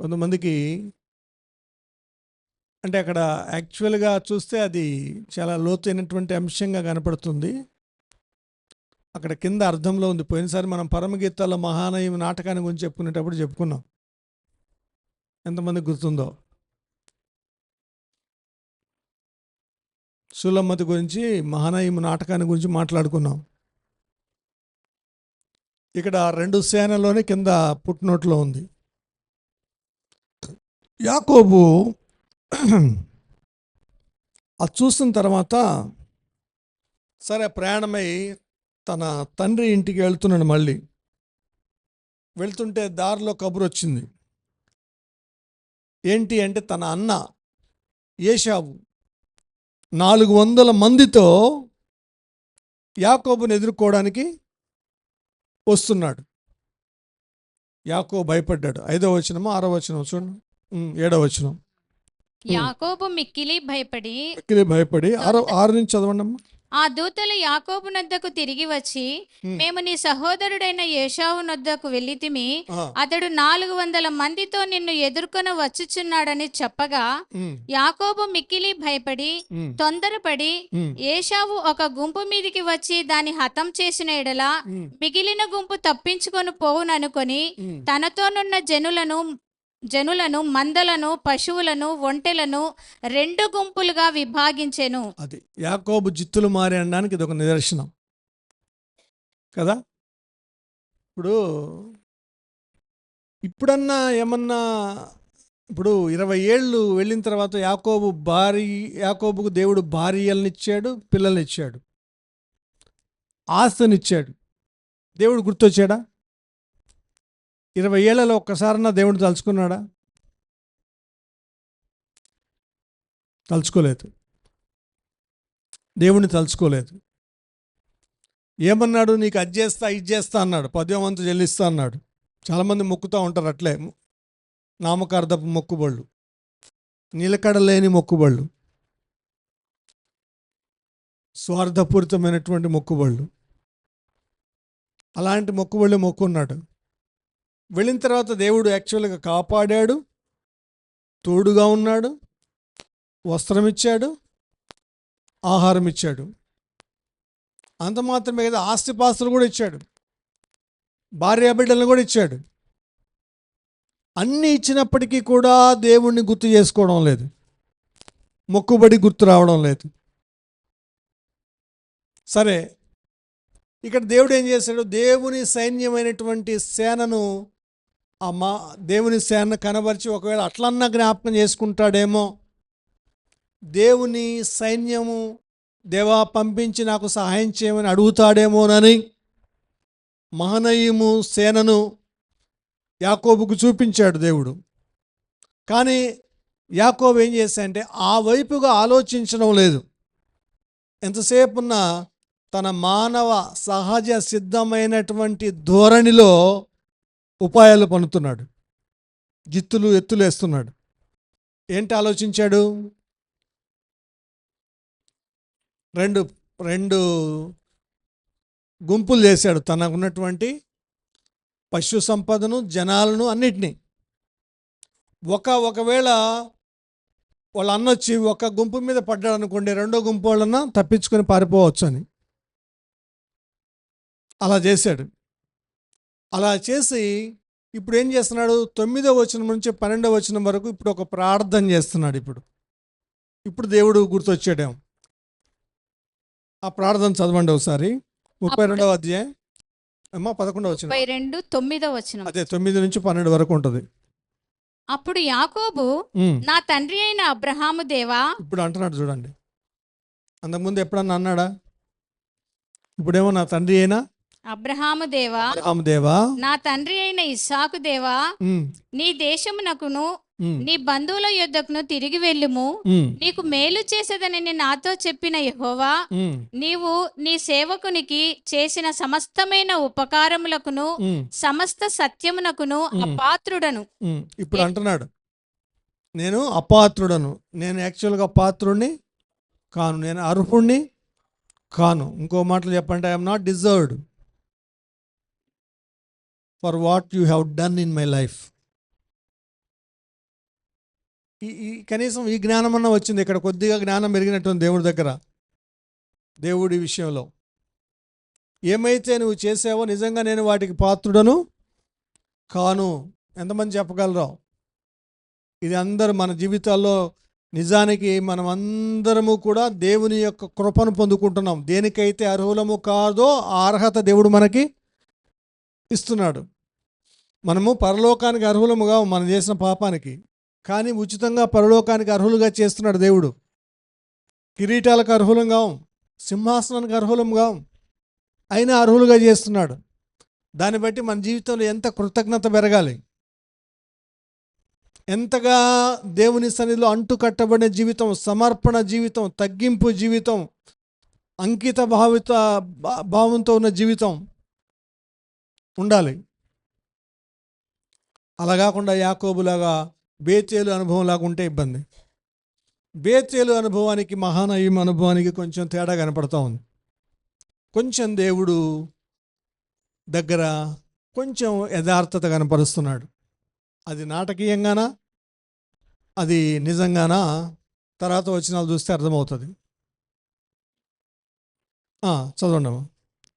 కొంతమందికి అంటే అక్కడ యాక్చువల్గా చూస్తే అది చాలా లోతైనటువంటి అంశంగా కనపడుతుంది. అక్కడ కింద అర్థంలో ఉంది. పోయినసారి మనం పరమగీతాల మహానయం నాటకాన్ని గురించి చెప్పుకున్నాం. ఎంతమంది గుర్తుందో? సులమ్మతి గురించి, మహానయం నాటకాన్ని గురించి మాట్లాడుకున్నాం. ఇక్కడ రెండు సేనలోనే కింద పుట్టినోట్లో ఉంది. యాకోబు అది చూసిన తర్వాత సరే ప్రయాణమై తన తండ్రి ఇంటికి వెళ్తున్నాడు. మళ్ళీ వెళ్తుంటే దారిలో కబురు వచ్చింది. ఏంటి అంటే తన అన్న ఏశావు 400 మందితో యాకోబుని ఎదుర్కోవడానికి వస్తున్నాడు. యాకోబు భయపడ్డాడు. 5వ వచనమో 6వ వచనం చూడండి, 7వ వచనం. యాకోబు మిక్కిలి భయపడి 6 నుంచి చదవండి అమ్మా. ఆ దూతలు యాకోబు నొద్దకు తిరిగి వచ్చి, మేము నీ సహోదరుడైన ఏశావు నొద్దకు వెళ్ళితిమి, అతడు 400 మందితో నిన్ను ఎదుర్కొని వచ్చుచున్నాడని చెప్పగా, యాకోబు మిక్కిలి భయపడి తొందరపడి ఏశావు ఒక గుంపు మీదికి వచ్చి దాన్ని హతం చేసిన ఎడల మిగిలిన గుంపు తప్పించుకొని పోవుననుకొని తనతోనున్న జనులను మందలను పశువులను ఒంటెలను 2 గుంపులుగా విభాగించెను. అది యాకోబు జిత్తులు మారి అనడానికి ఇది ఒక నిదర్శనం కదా. ఇప్పుడన్నా ఏమన్నా ఇప్పుడు 20 ఏళ్ళు వెళ్ళిన తర్వాత యాకోబుకు దేవుడు భార్యలనిచ్చాడు, పిల్లల్నిచ్చాడు, ఆస్తినిచ్చాడు. దేవుడు గుర్తొచ్చాడా? 20 ఏళ్లలో ఒక్కసారన్నా దేవుడు తలుచుకున్నాడా? తలుచుకోలేదు. దేవుడిని తలుచుకోలేదు. ఏమన్నాడు? నీకు అది చేస్తా ఇది చేస్తా అన్నాడు, 10వ వంతు చెల్లిస్తా అన్నాడు. చాలామంది మొక్కుతూ ఉంటారు అట్లే, నామకార్థపు మొక్కుబళ్ళు, నిలకడలేని మొక్కుబళ్ళు, స్వార్థపూరితమైనటువంటి మొక్కుబళ్ళు. అలాంటి మొక్కుబళ్ళు మొక్కున్నాడు. వెళ్ళిన తర్వాత దేవుడు యాక్చువల్గా కాపాడాడు, తోడుగా ఉన్నాడు, వస్త్రం ఇచ్చాడు, ఆహారం ఇచ్చాడు. అంత మాత్రమే కదా, ఆస్తిపాస్తులు కూడా ఇచ్చాడు, భార్యాబిడ్డలను కూడా ఇచ్చాడు. అన్నీ ఇచ్చినప్పటికీ కూడా దేవుణ్ణి గుర్తు చేసుకోవడం లేదు, మొక్కుబడి గుర్తు రావడం లేదు. సరే, ఇక్కడ దేవుడు ఏం చేశాడు? దేవుని సైన్యమైనటువంటి సేనను దేవుని సేన కనబరిచి, ఒకవేళ అట్లన్నా జ్ఞాపకం చేసుకుంటాడేమో, దేవుని సైన్యము దేవా పంపించి నాకు సహాయం చేయమని అడుగుతాడేమోనని మహనయము సేనను యాకోబుకు చూపించాడు దేవుడు. కానీ యాకోబు ఏం చేశాడంటే ఆ వైపుగా ఆలోచించడం లేదు. ఎంతసేపున్నా తన మానవ సహజ సిద్ధమైనటువంటి ధోరణిలో ఉపాయాలు పన్నుతున్నాడు, ఎత్తులు వేస్తున్నాడు. ఏంటి ఆలోచించాడు? రెండు గుంపులు చేశాడు, తనకున్నటువంటి పశు సంపదను, జనాలను, అన్నిటినీ. ఒకవేళ వాళ్ళ అన్నొచ్చి ఒక గుంపు మీద పడ్డాడు అనుకోండి, 2వ గుంపు వాళ్ళన్నా తప్పించుకొని పారిపోవచ్చు అని అలా చేశాడు. అలా చేసి ఇప్పుడు ఏం చేస్తున్నాడు? 9వ వచనం నుంచి 12వ వచనం వరకు ఇప్పుడు ఒక ప్రార్థన చేస్తున్నాడు. ఇప్పుడు దేవుడు గుర్తొచ్చాడేమో. ఆ ప్రార్థన చదవండి ఒకసారి. 32వ అధ్యాయం 11వ వచనం. 22 9వ వచనం. అదే 9 నుంచి 12 వరకు ఉంటుంది. అప్పుడు యాకోబు, నా తండ్రి అయిన అబ్రహాము దేవా. ఇప్పుడు అంటున్నాడు చూడండి. అంతకుముందు ఎప్పుడన్నా అన్నాడా? ఇప్పుడేమో నా తండ్రి అయినా అబ్రహాము దేవా, నా తండ్రి అయిన ఇస్సాకు దేవా, నీ దేశమునకును నీ బంధువుల యొద్దకును తిరిగి వెళ్ళుము, నీకు మేలు చేసేదని నాతో చెప్పిన యెహోవా, నీవు నీ సేవకునికి చేసిన సమస్తమైన ఉపకారములకును సమస్త సత్యమునకును అపాత్రుడను. ఇప్పుడు అంటున్నాడు, నేను అపాత్రుడను. నేను యాక్చువల్గా పాత్రుడిని కాను, నేను అర్హుణ్ణి కాను. ఇంకో మాటలు చెప్పంటే I'm not deserved for what you have done in my life. ఈ కనీసం ఈ జ్ఞానం అన్న వచ్చింది. ఇక్కడ కొద్దిగా జ్ఞానం పెరిగినట్టుంది దేవుడి దగ్గర, దేవుడి విషయంలో. ఏమైతే నువ్వు చేసావో నిజంగా నేను వాటికి పాత్రుడను కాను. ఎంతమంది చెప్పగలరో? ఇది అందరూ మన జీవితాల్లో నిజానికి మనం అందరము కూడా దేవుని యొక్క కృపను పొందుకుంటున్నాం. దేనికైతే అర్హులము కాదో ఆ అర్హత దేవుడు మనకి ఇస్తున్నాడు. మనము పరలోకానికి అర్హులముగా మనం చేసిన పాపానికి, కానీ ఉచితంగా పరలోకానికి అర్హులుగా చేస్తున్నాడు దేవుడు. కిరీటాలకు అర్హులంగా, సింహాసనానికి అర్హులంగా అయినా అర్హులుగా చేస్తున్నాడు. దాన్ని బట్టి మన జీవితంలో ఎంత కృతజ్ఞత పెరగాలి, ఎంతగా దేవుని సన్నిధిలో అంటు కట్టబడిన జీవితం, సమర్పణ జీవితం, తగ్గింపు జీవితం, అంకిత భావంతో ఉన్న జీవితం ఉండాలి. అలా కాకుండా యాకోబులాగా బేతేలు అనుభవం లాగా ఉంటే ఇబ్బంది. బేతేలు అనుభవానికి మహానయీం అనుభవానికి కొంచెం తేడా కనపడతా ఉంది. కొంచెం దేవుడు దగ్గర కొంచెం యథార్థత కనపరుస్తున్నాడు. అది నాటకీయంగానా, అది నిజంగానా, తర్వాత వచనాలు చూస్తే అర్థమవుతుంది. చదవండి.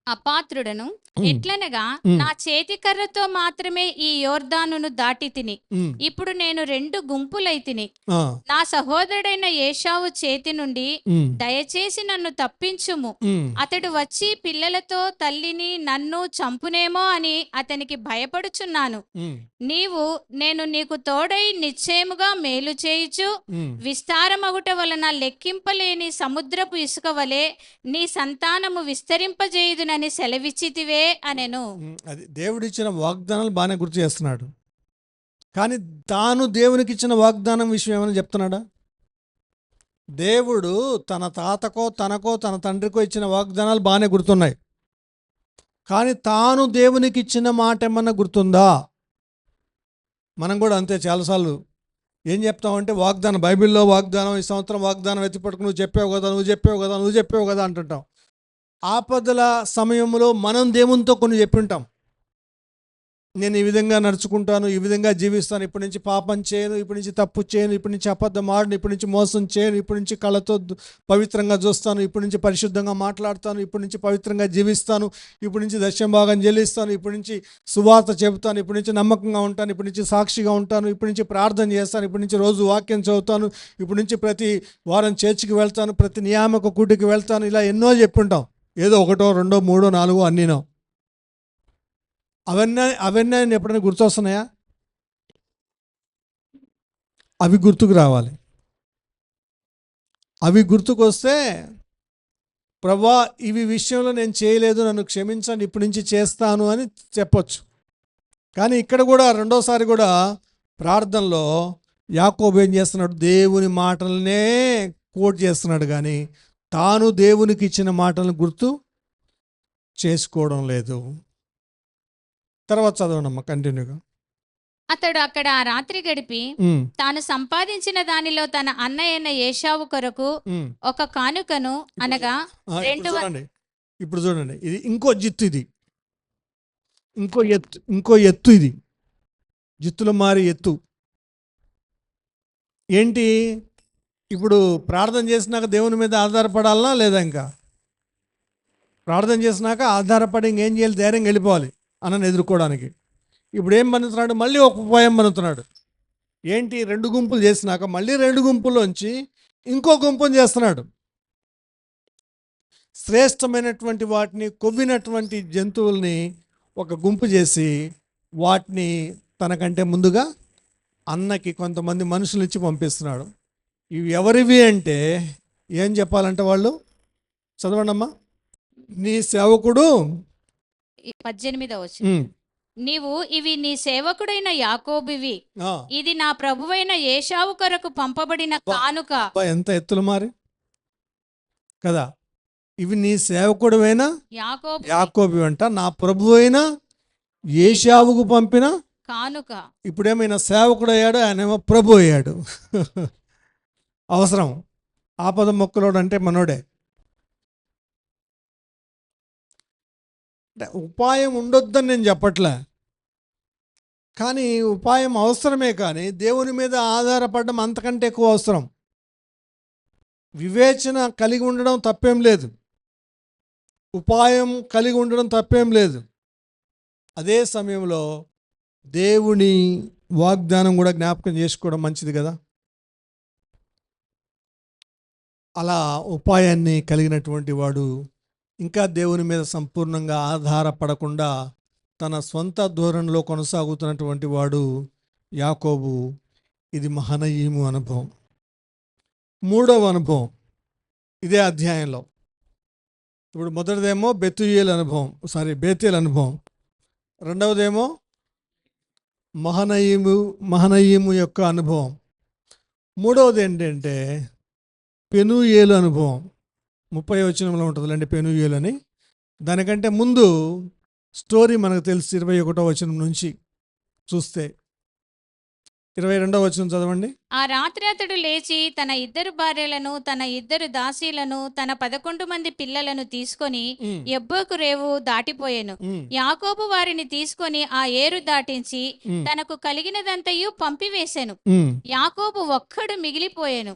అపాత్రుడను ఎట్లనగా నా చేతి కర్రతో మాత్రమే ఈ యోర్దానును దాటి తిని, ఇప్పుడు నేను 2 గుంపులై తిని. నా సహోదరుడైన ఏశావు చేతి నుండి దయచేసి నన్ను తప్పించుము. అతడు వచ్చి పిల్లలతో తల్లిని నన్ను చంపునేమో అని అతనికి భయపడుచున్నాను. నేను నీకు తోడై నిశ్చయముగా మేలు చేయుచు విస్తారమగుట వలన లెక్కింపలేని సముద్రపు ఇసుక వలె నీ సంతానము విస్తరింపజేయుదునని సెలవిచ్చితివే అనెను. అది దేవుడిచ్చిన వాగ్దానాలు బాగానే గుర్తు చేస్తున్నాడు, కానీ తాను దేవునికి ఇచ్చిన వాగ్దానం విషయం ఏమైనా చెప్తున్నాడా? దేవుడు తన తాతకో తనకో తన తండ్రికో ఇచ్చిన వాగ్దానాలు బాగానే గుర్తున్నాయి, కానీ తాను దేవునికి ఇచ్చిన మాట ఏమన్నా గుర్తుందా? మనం కూడా అంతే. చాలాసార్లు ఏం చెప్తామంటే వాగ్దానం, బైబిల్లో వాగ్దానం, ఈ సంవత్సరం వాగ్దానం ఎత్తిపట్టుకు నువ్వు చెప్పావు కదా అంటుంటాం. ఆపదల సమయంలో మనం దేవునితో కొన్ని చెప్పింటాం. నేను ఈ విధంగా నడుచుకుంటాను, ఈ విధంగా జీవిస్తాను, ఇప్పటి నుంచి పాపం చేయను, ఇప్పటి నుంచి తప్పు చేయను, ఇప్పటి నుంచి అబద్ధం ఆడను, ఇప్పటి నుంచి మోసం చేయను, ఇప్పటి నుంచి కళ్ళతో పవిత్రంగా చూస్తాను, ఇప్పటి నుంచి పరిశుద్ధంగా మాట్లాడతాను, ఇప్పటి నుంచి పవిత్రంగా జీవిస్తాను, ఇప్పటి నుంచి దశంభాగం చెల్లిస్తాను, ఇప్పటి నుంచి సువార్త చెబుతాను, ఇప్పటి నుంచి నమ్మకంగా ఉంటాను, ఇప్పటి నుంచి సాక్షిగా ఉంటాను, ఇప్పటి నుంచి ప్రార్థన చేస్తాను, ఇప్పటి నుంచి రోజు వాక్యం చదువుతాను, ఇప్పటి నుంచి ప్రతి వారం చర్చికి వెళ్తాను, ప్రతి నియామక కూటికి వెళ్తాను. ఇలా ఎన్నో చెప్పుంటాం. ఏదో 1, 2, 3, 4 అన్నీనో. అవన్నీ ఎప్పుడైనా గుర్తొస్తున్నాయా? అవి గుర్తుకు రావాలి. అవి గుర్తుకొస్తే ప్రభువా ఇవి విషయంలో నేను చేయలేదు, నన్ను క్షమించండి, ఇప్పటి నుంచి చేస్తాను అని చెప్పొచ్చు. కానీ ఇక్కడ కూడా రెండోసారి కూడా ప్రార్థనలో యాకోబు ఏం చేస్తున్నాడు? దేవుని మాటలనే కోట్ చేస్తున్నాడు, కానీ తాను దేవునికి ఇచ్చిన మాటలను గుర్తు చేసుకోవడం లేదు. తర్వాత చదవనమ్మా కంటిన్యూగా. అతడు అక్కడ ఆ రాత్రి గడిపి తాను సంపాదించిన దానిలో తన అన్నయ్యైన ఏశావు కొరకు ఒక కానుకను అనగా ఇప్పుడు చూడండి, ఇది ఇంకో జిత్తు, ఇది ఇంకో ఎత్తు, ఇది జిత్తులో మారి ఎత్తు ఏంటి? ఇప్పుడు ప్రార్థన చేసినాక దేవుని మీద ఆధారపడాలనా లేదా? ఇంకా ప్రార్థన చేసినాక ఆధారపడి ఇంకేం చేయాలి? ధైర్యంగా వెళ్ళిపోవాలి అన్నని ఎదుర్కోవడానికి. ఇప్పుడు ఏం పనుతున్నాడు? మళ్ళీ ఒక ఉపాయం పనుతున్నాడు. ఏంటి? 2 గుంపులు చేసినాక మళ్ళీ 2 గుంపుల్లోంచి ఇంకో గుంపును చేస్తున్నాడు. శ్రేష్టమైనటువంటి వాటిని, కొవ్వినటువంటి జంతువుల్ని ఒక గుంపు చేసి వాటిని తనకంటే ముందుగా అన్నకి కొంతమంది మనుషులు ఇచ్చి పంపిస్తున్నాడు. ఇవి ఎవరివి అంటే ఏం చెప్పాలంటే వాళ్ళు చదవండి అమ్మా. నీ సేవకుడు 18వ వచనం, నీవు ఇవి నీ సేవకుడైన యాకోబువి, ఇది నా ప్రభువైన ఏశావు కొరకు పంపబడిన కానుక. ఎంత ఎత్తులు మారి కదా! ఇవి నీ సేవకుడైన యాకోబు అంట, నా ప్రభువైన ఏశావుకు పంపిన కానుక. ఇప్పుడేమైనా సేవకుడు అయ్యాడు, ఆయనేమో ప్రభు అయ్యాడు. అవసరం. ఆపద మొక్కలోడు అంటే మనోడే. అంటే ఉపాయం ఉండొద్దని నేను చెప్పట్లే, కానీ ఉపాయం అవసరమే, కానీ దేవుని మీద ఆధారపడడం అంతకంటే ఎక్కువ అవసరం. వివేచన కలిగి ఉండడం తప్పేం లేదు, ఉపాయం కలిగి ఉండడం తప్పేం లేదు. అదే సమయంలో దేవుని వాగ్దానం కూడా జ్ఞాపకం చేసుకోవడం మంచిది కదా. అలా ఉపాయాన్ని కలిగినటువంటి వాడు ఇంకా దేవుని మీద సంపూర్ణంగా ఆధారపడకుండా తన స్వంత ధోరణిలో కొనసాగుతున్నటువంటి వాడు యాకోబు. ఇది మహనయీము అనుభవం. మూడవ అనుభవం ఇదే అధ్యాయంలో. ఇప్పుడు మొదటిదేమో బేతేల్ అనుభవం, రెండవదేమో మహనయీము యొక్క అనుభవం, మూడవది ఏంటంటే పెనూయేలు అనుభవం. 30వ వచనంలో ఉంటుందిలేండి పెనూయేలు అని. దానికంటే ముందు స్టోరీ మనకు తెలిసి 21వ వచనం నుంచి చూస్తే 22వ వచనం చదవండి. ఆ రాత్రి అతడు లేచి తన 2 భార్యలను, తన 2 దాసీలను, తన 11 మంది పిల్లలను తీసుకొని యబ్బోకు రేవు దాటిపోయాను. యాకోబు వారిని తీసుకొని ఆ ఏరు దాటించి తనకు కలిగినదంతయు పంపివేశాను. యాకోబు ఒక్కడు మిగిలిపోయాను.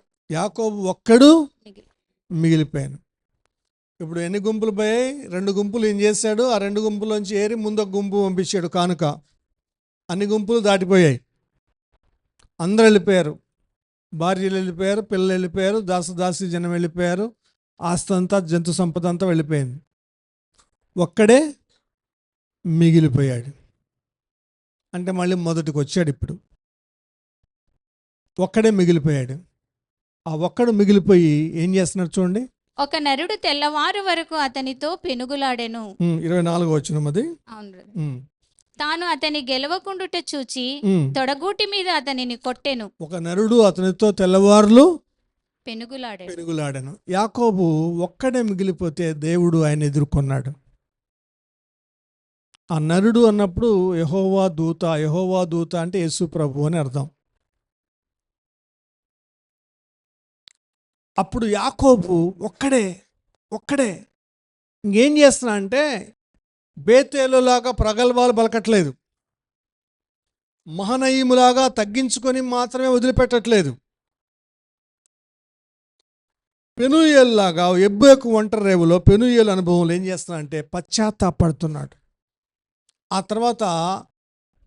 ఇప్పుడు ఎన్ని గుంపులు పోయాయి? 2 గుంపులు ఏం చేశాడు? ఆ 2 గుంపులోంచి ఏరి ముందు ఒక గుంపు పంపించాడు కానుక. అన్ని గుంపులు దాటిపోయాయి, అందరూ వెళ్ళిపోయారు. భార్యలు వెళ్ళిపోయారు, పిల్లలు వెళ్ళిపోయారు, దాసి జనం వెళ్ళిపోయారు, ఆస్తి అంతా, జంతు సంపద అంతా వెళ్ళిపోయింది. ఒక్కడే మిగిలిపోయాడు. అంటే మళ్ళీ మొదటికి వచ్చాడు. ఇప్పుడు ఒక్కడే మిగిలిపోయాడు. ఆ ఒక్కడు మిగిలిపోయి ఏం చేస్తున్నాడు చూడండి. ఒక నరుడు తెల్లవారు వరకు అతనితో పెనుగులాడెను. 24వ వచనం అది. తాను అతని గెలవకుండుట చూచి తొడగూటి మీద అతనిని కొట్టెను. ఒక నరుడు అతనితో తెల్లవారులు పెనుగులాడెను. యాకోబు ఒక్కడే మిగిలిపోతే దేవుడు ఆయన ఎదుర్కొన్నాడు. ఆ నరుడు అన్నప్పుడు యెహోవా దూత అంటే యేసు ప్రభు అని అర్థం. అప్పుడు యాకోబు ఒక్కడే ఇంకేం చేస్తున్నా అంటే బేతేలులాగా ప్రగల్భాలు పలకట్లేదు, మహనయీములాగా తగ్గించుకొని మాత్రమే వదిలిపెట్టట్లేదు, పెనూయేలులాగా యబ్బోకు ఒంటరి రేవులో పెనూయేలు అనుభవంలో ఏం చేస్తున్నా అంటే పశ్చాత్తాపడుతున్నాడు. ఆ తర్వాత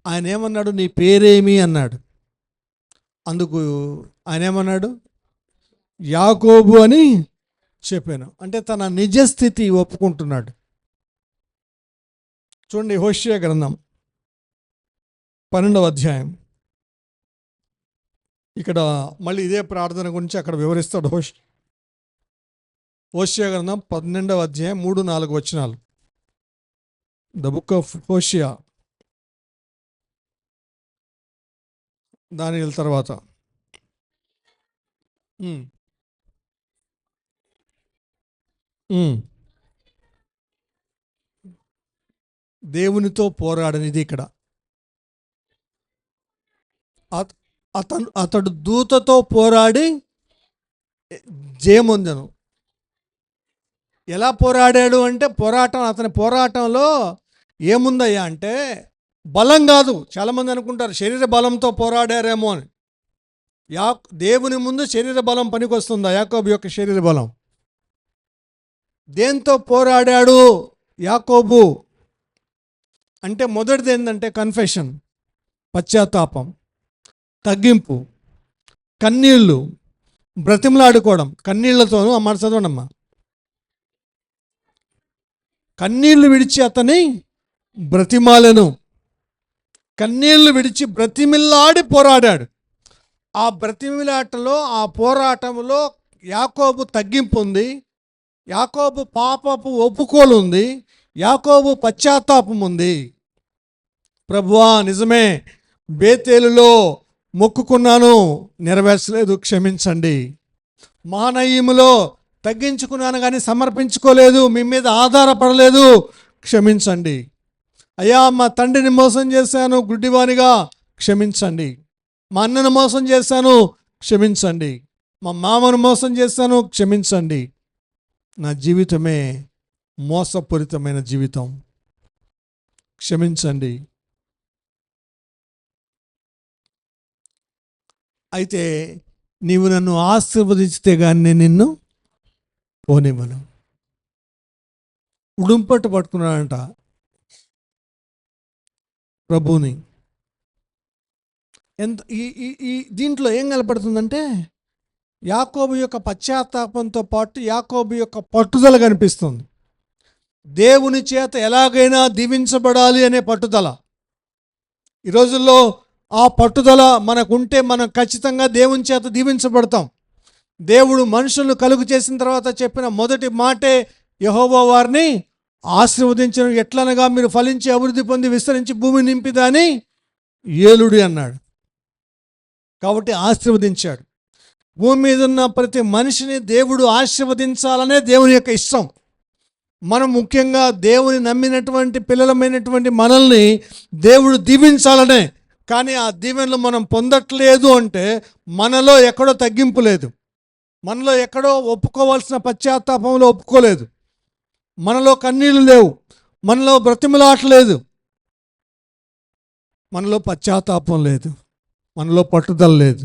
ఆయన ఏమన్నాడు? నీ పేరేమి అన్నాడు. అందుకు ఆయన ఏమన్నాడు? యాకోబు అని చెప్పాను. అంటే తన నిజస్థితి ఒప్పుకుంటున్నాడు. చూడండి, హోషేయ గ్రంథం 12వ అధ్యాయం. ఇక్కడ మళ్ళీ ఇదే ప్రార్థన గురించి అక్కడ వివరిస్తాడు. హోషేయ గ్రంథం 12వ అధ్యాయం 3-4 వచనాలు. ద బుక్ ఆఫ్ హోషేయ, దానియేలు తర్వాత. దేవునితో పోరాడనిది ఇక్కడ. అతడు దూతతో పోరాడి జయమొందెను. ఎలా పోరాడాడు అంటే అతని పోరాటంలో ఏముందయ్యా అంటే బలం కాదు. చాలామంది అనుకుంటారు శరీర బలంతో పోరాడారేమో అని. దేవుని ముందు శరీర బలం పనికొస్తుందా? యాకోబు యొక్క శరీర బలం దేంతో పోరాడాడు యాకోబు అంటే మొదటిది ఏంటంటే కన్ఫెషన్, పశ్చాత్తాపం, తగ్గింపు, కన్నీళ్ళు, బ్రతిమలాడుకోవడం. కన్నీళ్లతోనూ అమ్మ చదవండమ్మా. కన్నీళ్లు విడిచి అతని బ్రతిమాలను, కన్నీళ్లు విడిచి బ్రతిమిల్లాడి పోరాడాడు. ఆ బ్రతిమిలాటలో, ఆ పోరాటంలో యాకోబు తగ్గింపు ఉంది, యాకోబు పాపపు ఒప్పుకోలు ఉంది, యాకోబు పశ్చాత్తాపం ఉంది. ప్రభువా నిజమే, బేతేలులో మొక్కుకున్నాను, నెరవేర్చలేదు, క్షమించండి. మహనయీములో తగ్గించుకున్నాను కానీ సమర్పించుకోలేదు, మీ మీద ఆధారపడలేదు, క్షమించండి. అయ్యా మా తండ్రిని మోసం చేశాను గుడ్డివానిగా, క్షమించండి. మా అన్నను మోసం చేశాను, క్షమించండి. మా మామను మోసం చేశాను, క్షమించండి. నా జీవితమే మోసపూరితమైన జీవితం, క్షమించండి. అయితే నీవు నన్ను ఆశీర్వదించితే కానీ నేను నిన్ను పోనివ్వను. ఉడుంపట్టు పట్టుకున్నాడంట ప్రభువుని. ఎంత ఈ ఈ ఈ దీంట్లో ఏం కనపడుతుందంటే యాకోబు యొక్క పశ్చాత్తాపంతో పాటు యాకోబు యొక్క పట్టుదల కనిపిస్తుంది. దేవుని చేత ఎలాగైనా దీవించబడాలి అనే పట్టుదల. ఈ రోజుల్లో ఆ పట్టుదల మనకుంటే మనం ఖచ్చితంగా దేవుని చేత దీవించబడతాం. దేవుడు మనుషులను కలుగు చేసిన తర్వాత చెప్పిన మొదటి మాటే యెహోవా వారిని ఆశీర్వదించిన, ఎట్లనగా మీరు ఫలించి అభివృద్ధి పొంది విస్తరించి భూమి నింపిదాని ఏలుడి అన్నాడు. కాబట్టి ఆశీర్వదించాడు. భూమి మీద ఉన్న ప్రతి మనిషిని దేవుడు ఆశీర్వదించాలనే దేవుని యొక్క ఇష్టం. మనం ముఖ్యంగా దేవుని నమ్మినటువంటి పిల్లలమైనటువంటి మనల్ని దేవుడు దీవించాలనే. కానీ ఆ దీవెనలు మనం పొందట్లేదు అంటే మనలో ఎక్కడో తగ్గింపు లేదు, మనలో ఎక్కడో ఒప్పుకోవాల్సిన పశ్చాత్తాపంలో ఒప్పుకోలేదు, మనలో కన్నీళ్ళు లేవు, మనలో బ్రతిమలాటలేదు, మనలో పశ్చాత్తాపం లేదు, మనలో పట్టుదల లేదు,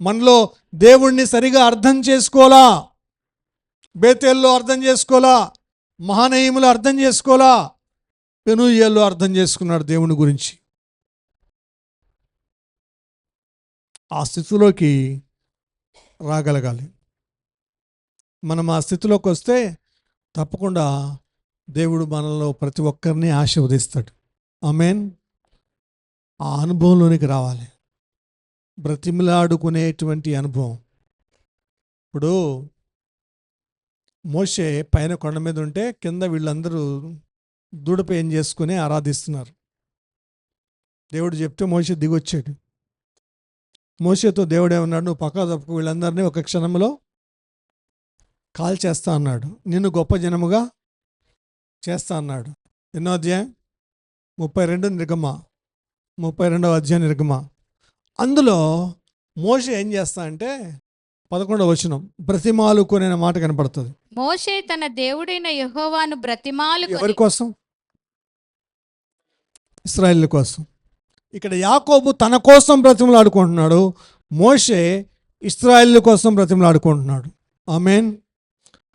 మనలో దేవుణ్ణి సరిగా అర్థం చేసుకోలా. బేతేల్లో అర్థం చేసుకోలా, మహానయములు అర్థం చేసుకోలా, పెనూయేల్లో అర్థం చేసుకున్నాడు దేవుని గురించి. ఆ స్థితిలోకి రాగలగాలి. మనం ఆ స్థితిలోకి వస్తే తప్పకుండా దేవుడు మనలో ప్రతి ఒక్కరిని ఆశీర్వదిస్తాడు. ఆమేన్. ఆ అనుభవంలోనికి రావాలి, బ్రతిమలాడుకునేటువంటి అనుభవం. ఇప్పుడు మోషే పైన కొండ మీద ఉంటే కింద వీళ్ళందరూ దూడపేయం చేసుకుని ఆరాధిస్తున్నారు. దేవుడు చెప్తే మోషే దిగొచ్చాడు. మోషేతో దేవుడు ఏమన్నాడు, నువ్వు పక్క తప్పుకు వీళ్ళందరినీ ఒక క్షణంలో కాల్ చేస్తా అన్నాడు, నిన్ను గొప్ప జనముగా చేస్తా అన్నాడు. ఎన్నో అధ్యాయం 32 నిర్గమ, 32వ అధ్యాయం నిర్గమ. అందులో మోషే ఏం చేస్తా అంటే 11వ వచనం బ్రతిమాలుకొని అనే మాట కనపడుతుంది. మోషే తన దేవుడైన యెహోవాను బ్రతిమాలుకొని. ఎవరి కోసం? ఇశ్రాయేలు కోసం. ఇక్కడ యాకోబు తన కోసం బ్రతిమలాడుకుంటున్నాడు, మోషే ఇశ్రాయేలు కోసం బ్రతిమలాడుకుంటున్నాడు. ఆమేన్,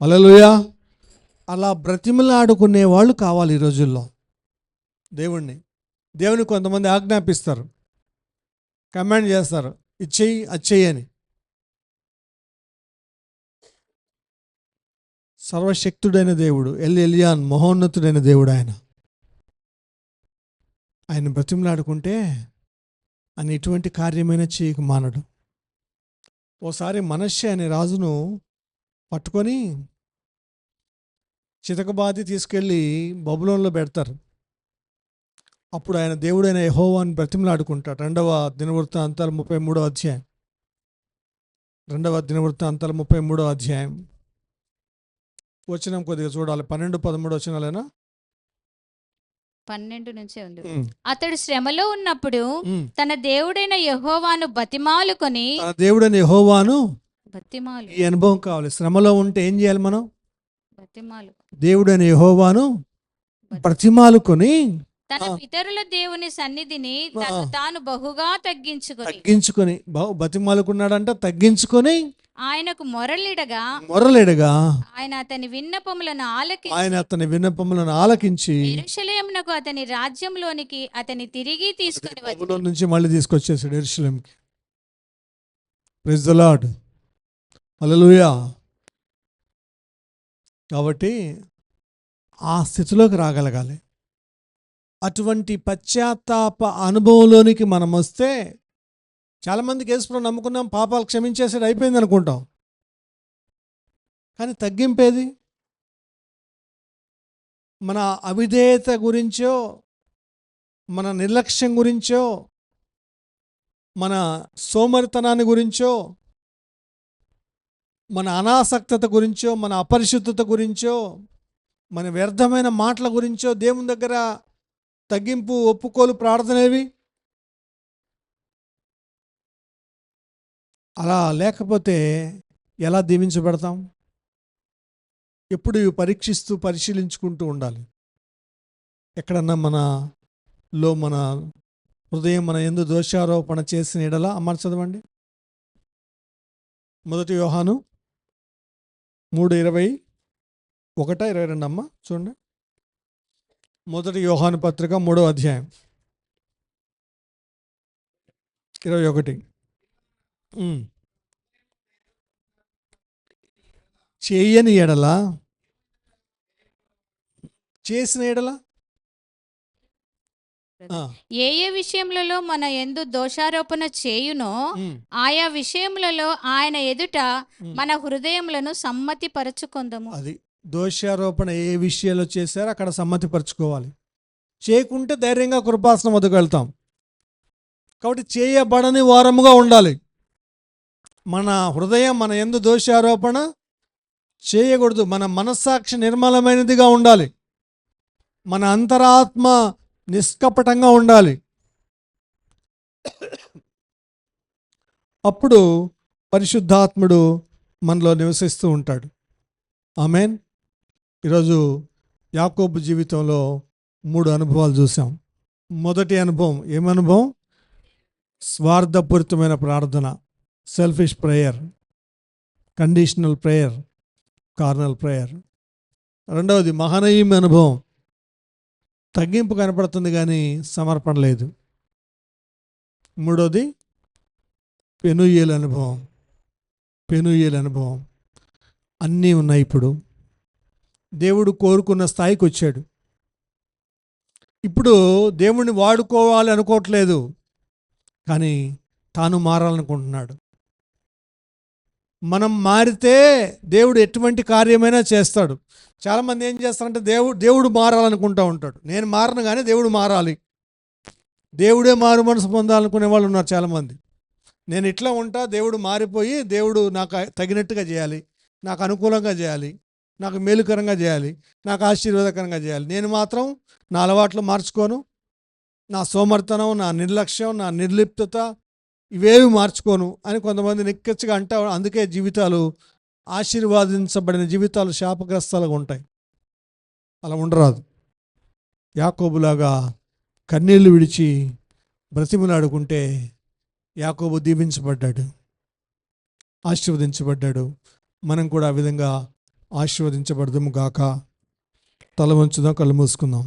హల్లెలూయా. అలా బ్రతిమలాడుకునే వాళ్ళు కావాలి ఈ రోజుల్లో. దేవుని కొంతమంది ఆజ్ఞాపిస్తారు, కమాండ్ చేస్తారు, ఇచ్చేయి అది చెయ్యి అని. సర్వశక్తుడైన దేవుడు, ఎలియాన్ మహోన్నతుడైన దేవుడు ఆయన బ్రతిమలాడుకుంటే ఆయన ఎటువంటి కార్యమైనా చేయక మానడు. ఓసారి మనష్షే అనే రాజును పట్టుకొని చితకబాది తీసుకెళ్ళి బబులోన్లో పెడతారు. అప్పుడు ఆయన దేవుడైన యెహోవాను బ్రతిమలాడుకుంటాడు. 2వ దినవృత్తాంతాలు 33వ అధ్యాయం, 2వ దినవృత్తాంతాలు 33వ అధ్యాయం వచనం కొద్దిగా చూడాలి. 12, 13 వచనాలేనా? 12 నుంచే ఉంది. అతడు శ్రమలో ఉన్నప్పుడు తన దేవుడైన యెహోవాను బతిమాలుకొని. తన దేవుడైన యెహోవాను బతిమాలు. ఈ అనుభవం కావాలి. శ్రమలో ఉంటే ఏం చేయాలి మనం? బతిమాలు. దేవుడైన యెహోవాను బ్రతిమాలుకొని తన పితరుల దేవుని సన్నిధిని తను తాను బహుగా తగ్గించుకొని బతిమాలుకున్నాడంట. తగ్గించుకొని ఆయనకు మొరలిడగా ఆయన అతని విన్నపములను ఆలకించి యెరూషలేమునకు అతని రాజ్యంలోనికి అతని తిరిగి తీసుకొని వచ్చి నుంచి మళ్ళీ తీసుకొచ్చేసాడు యెరూషలేముకి. ప్రైజ్ ది లార్డ్, హల్లెలూయా. కాబట్టి ఆ స్థితిలోకి రాగలగాలి. అటువంటి పశ్చాత్తాప అనుభవంలోనికి మనం వస్తే, చాలామందికి యేసుప్రభువుని నమ్ముకున్నాం, పాపాలు క్షమించేసాడు, అయిపోయింది అనుకుంటాం. కానీ తగ్గింపేది మన అవిధేయత గురించో, మన నిర్లక్ష్యం గురించో, మన సోమరితనాన్ని గురించో, మన అనాసక్తత గురించో, మన అపరిశుద్ధత గురించో, మన వ్యర్థమైన మాటల గురించో దేవుని దగ్గర తగ్గింపు, ఒప్పుకోలు, ప్రార్థనేవి. అలా లేకపోతే ఎలా దీవించబడతాం? ఎప్పుడు ఇవి పరీక్షిస్తూ పరిశీలించుకుంటూ ఉండాలి. ఎక్కడన్నా మన హృదయం మన యందు దోషారోపణ చేసిన ఎడల, అమ్మ చదవండి, 1 యోహాను 3:21-22 అమ్మ చూడండి. 1 యోహాను పత్రిక 3వ అధ్యాయం 21. చేయని ఎడల, చేసిన ఎడల ఏ ఏ విషయములలో మన యందు దోషారోపణ చేయునో ఆయా విషయములలో ఆయన ఎదుట మన హృదయములను సమ్మతి పరచుకొందము. అది దోషారోపణ ఏ విషయాల్లో చేశారో అక్కడ సమ్మతి పరచుకోవాలి. చేయకుంటే ధైర్యంగా కృపాసనం వద్దకు వెళ్తాం. కాబట్టి చేయబడని వారముగా ఉండాలి. మన హృదయం మన యందు దోషారోపణ చేయకూడదు. మన మనస్సాక్షి నిర్మలమైనదిగా ఉండాలి. మన అంతరాత్మ నిష్కపటంగా ఉండాలి. అప్పుడు పరిశుద్ధాత్ముడు మనలో నివసిస్తూ ఉంటాడు. ఆమేన్. ఈరోజు యాకోబు జీవితంలో 3 అనుభవాలు చూసాం. మొదటి అనుభవం ఏమనుభవం? స్వార్థపూరితమైన ప్రార్థన, selfish prayer, conditional prayer, carnal prayer. రెండవది మహనీయం అనుభవం, తగ్గింపు కనపడుతుంది కానీ సమర్పణ లేదు. మూడోది పెనుయేలు అనుభవం. పెనుయేలు అనుభవం అన్నీ ఉన్నాయి. ఇప్పుడు దేవుడు కోరుకున్న స్థాయికి వచ్చాడు. ఇప్పుడు దేవుణ్ణి వాడుకోవాలి అనుకోవట్లేదు, కానీ తాను మారాలనుకుంటున్నాడు. మనం మారితే దేవుడు ఎటువంటి కార్యమైనా చేస్తాడు. చాలామంది ఏం చేస్తారంటే దేవుడు మారాలనుకుంటూ ఉంటాడు. నేను మారను కానీ దేవుడు మారాలి, దేవుడే మారు మనసు పొందాలనుకునే వాళ్ళు ఉన్నారు చాలామంది. నేను ఇట్లా ఉంటా, దేవుడు మారిపోయి దేవుడు నాకు తగినట్టుగా చేయాలి, నాకు అనుకూలంగా చేయాలి, నాకు మేలుకరంగా చేయాలి, నాకు ఆశీర్వాదకరంగా చేయాలి. నేను మాత్రం నా అలవాట్లు మార్చుకోను, నా సోమర్తనం, నా నిర్లక్ష్యం, నా నిర్లిప్తత ఇవేవి మార్చుకోను అని కొంతమంది నిక్కచ్చిగా అంటా. అందుకే జీవితాలు ఆశీర్వాదించబడిన జీవితాలు శాపగ్రస్తాలుగా ఉంటాయి. అలా ఉండరాదు. యాకోబులాగా కన్నీళ్లు విడిచి బ్రతిమలాడుకుంటే యాకోబు దీవించబడ్డాడు, ఆశీర్వదించబడ్డాడు. మనం కూడా ఆ విధంగా ఆశీర్వదించబడదుము గాక. తల వంచుదాం, కళ్ళు మూసుకుందాం.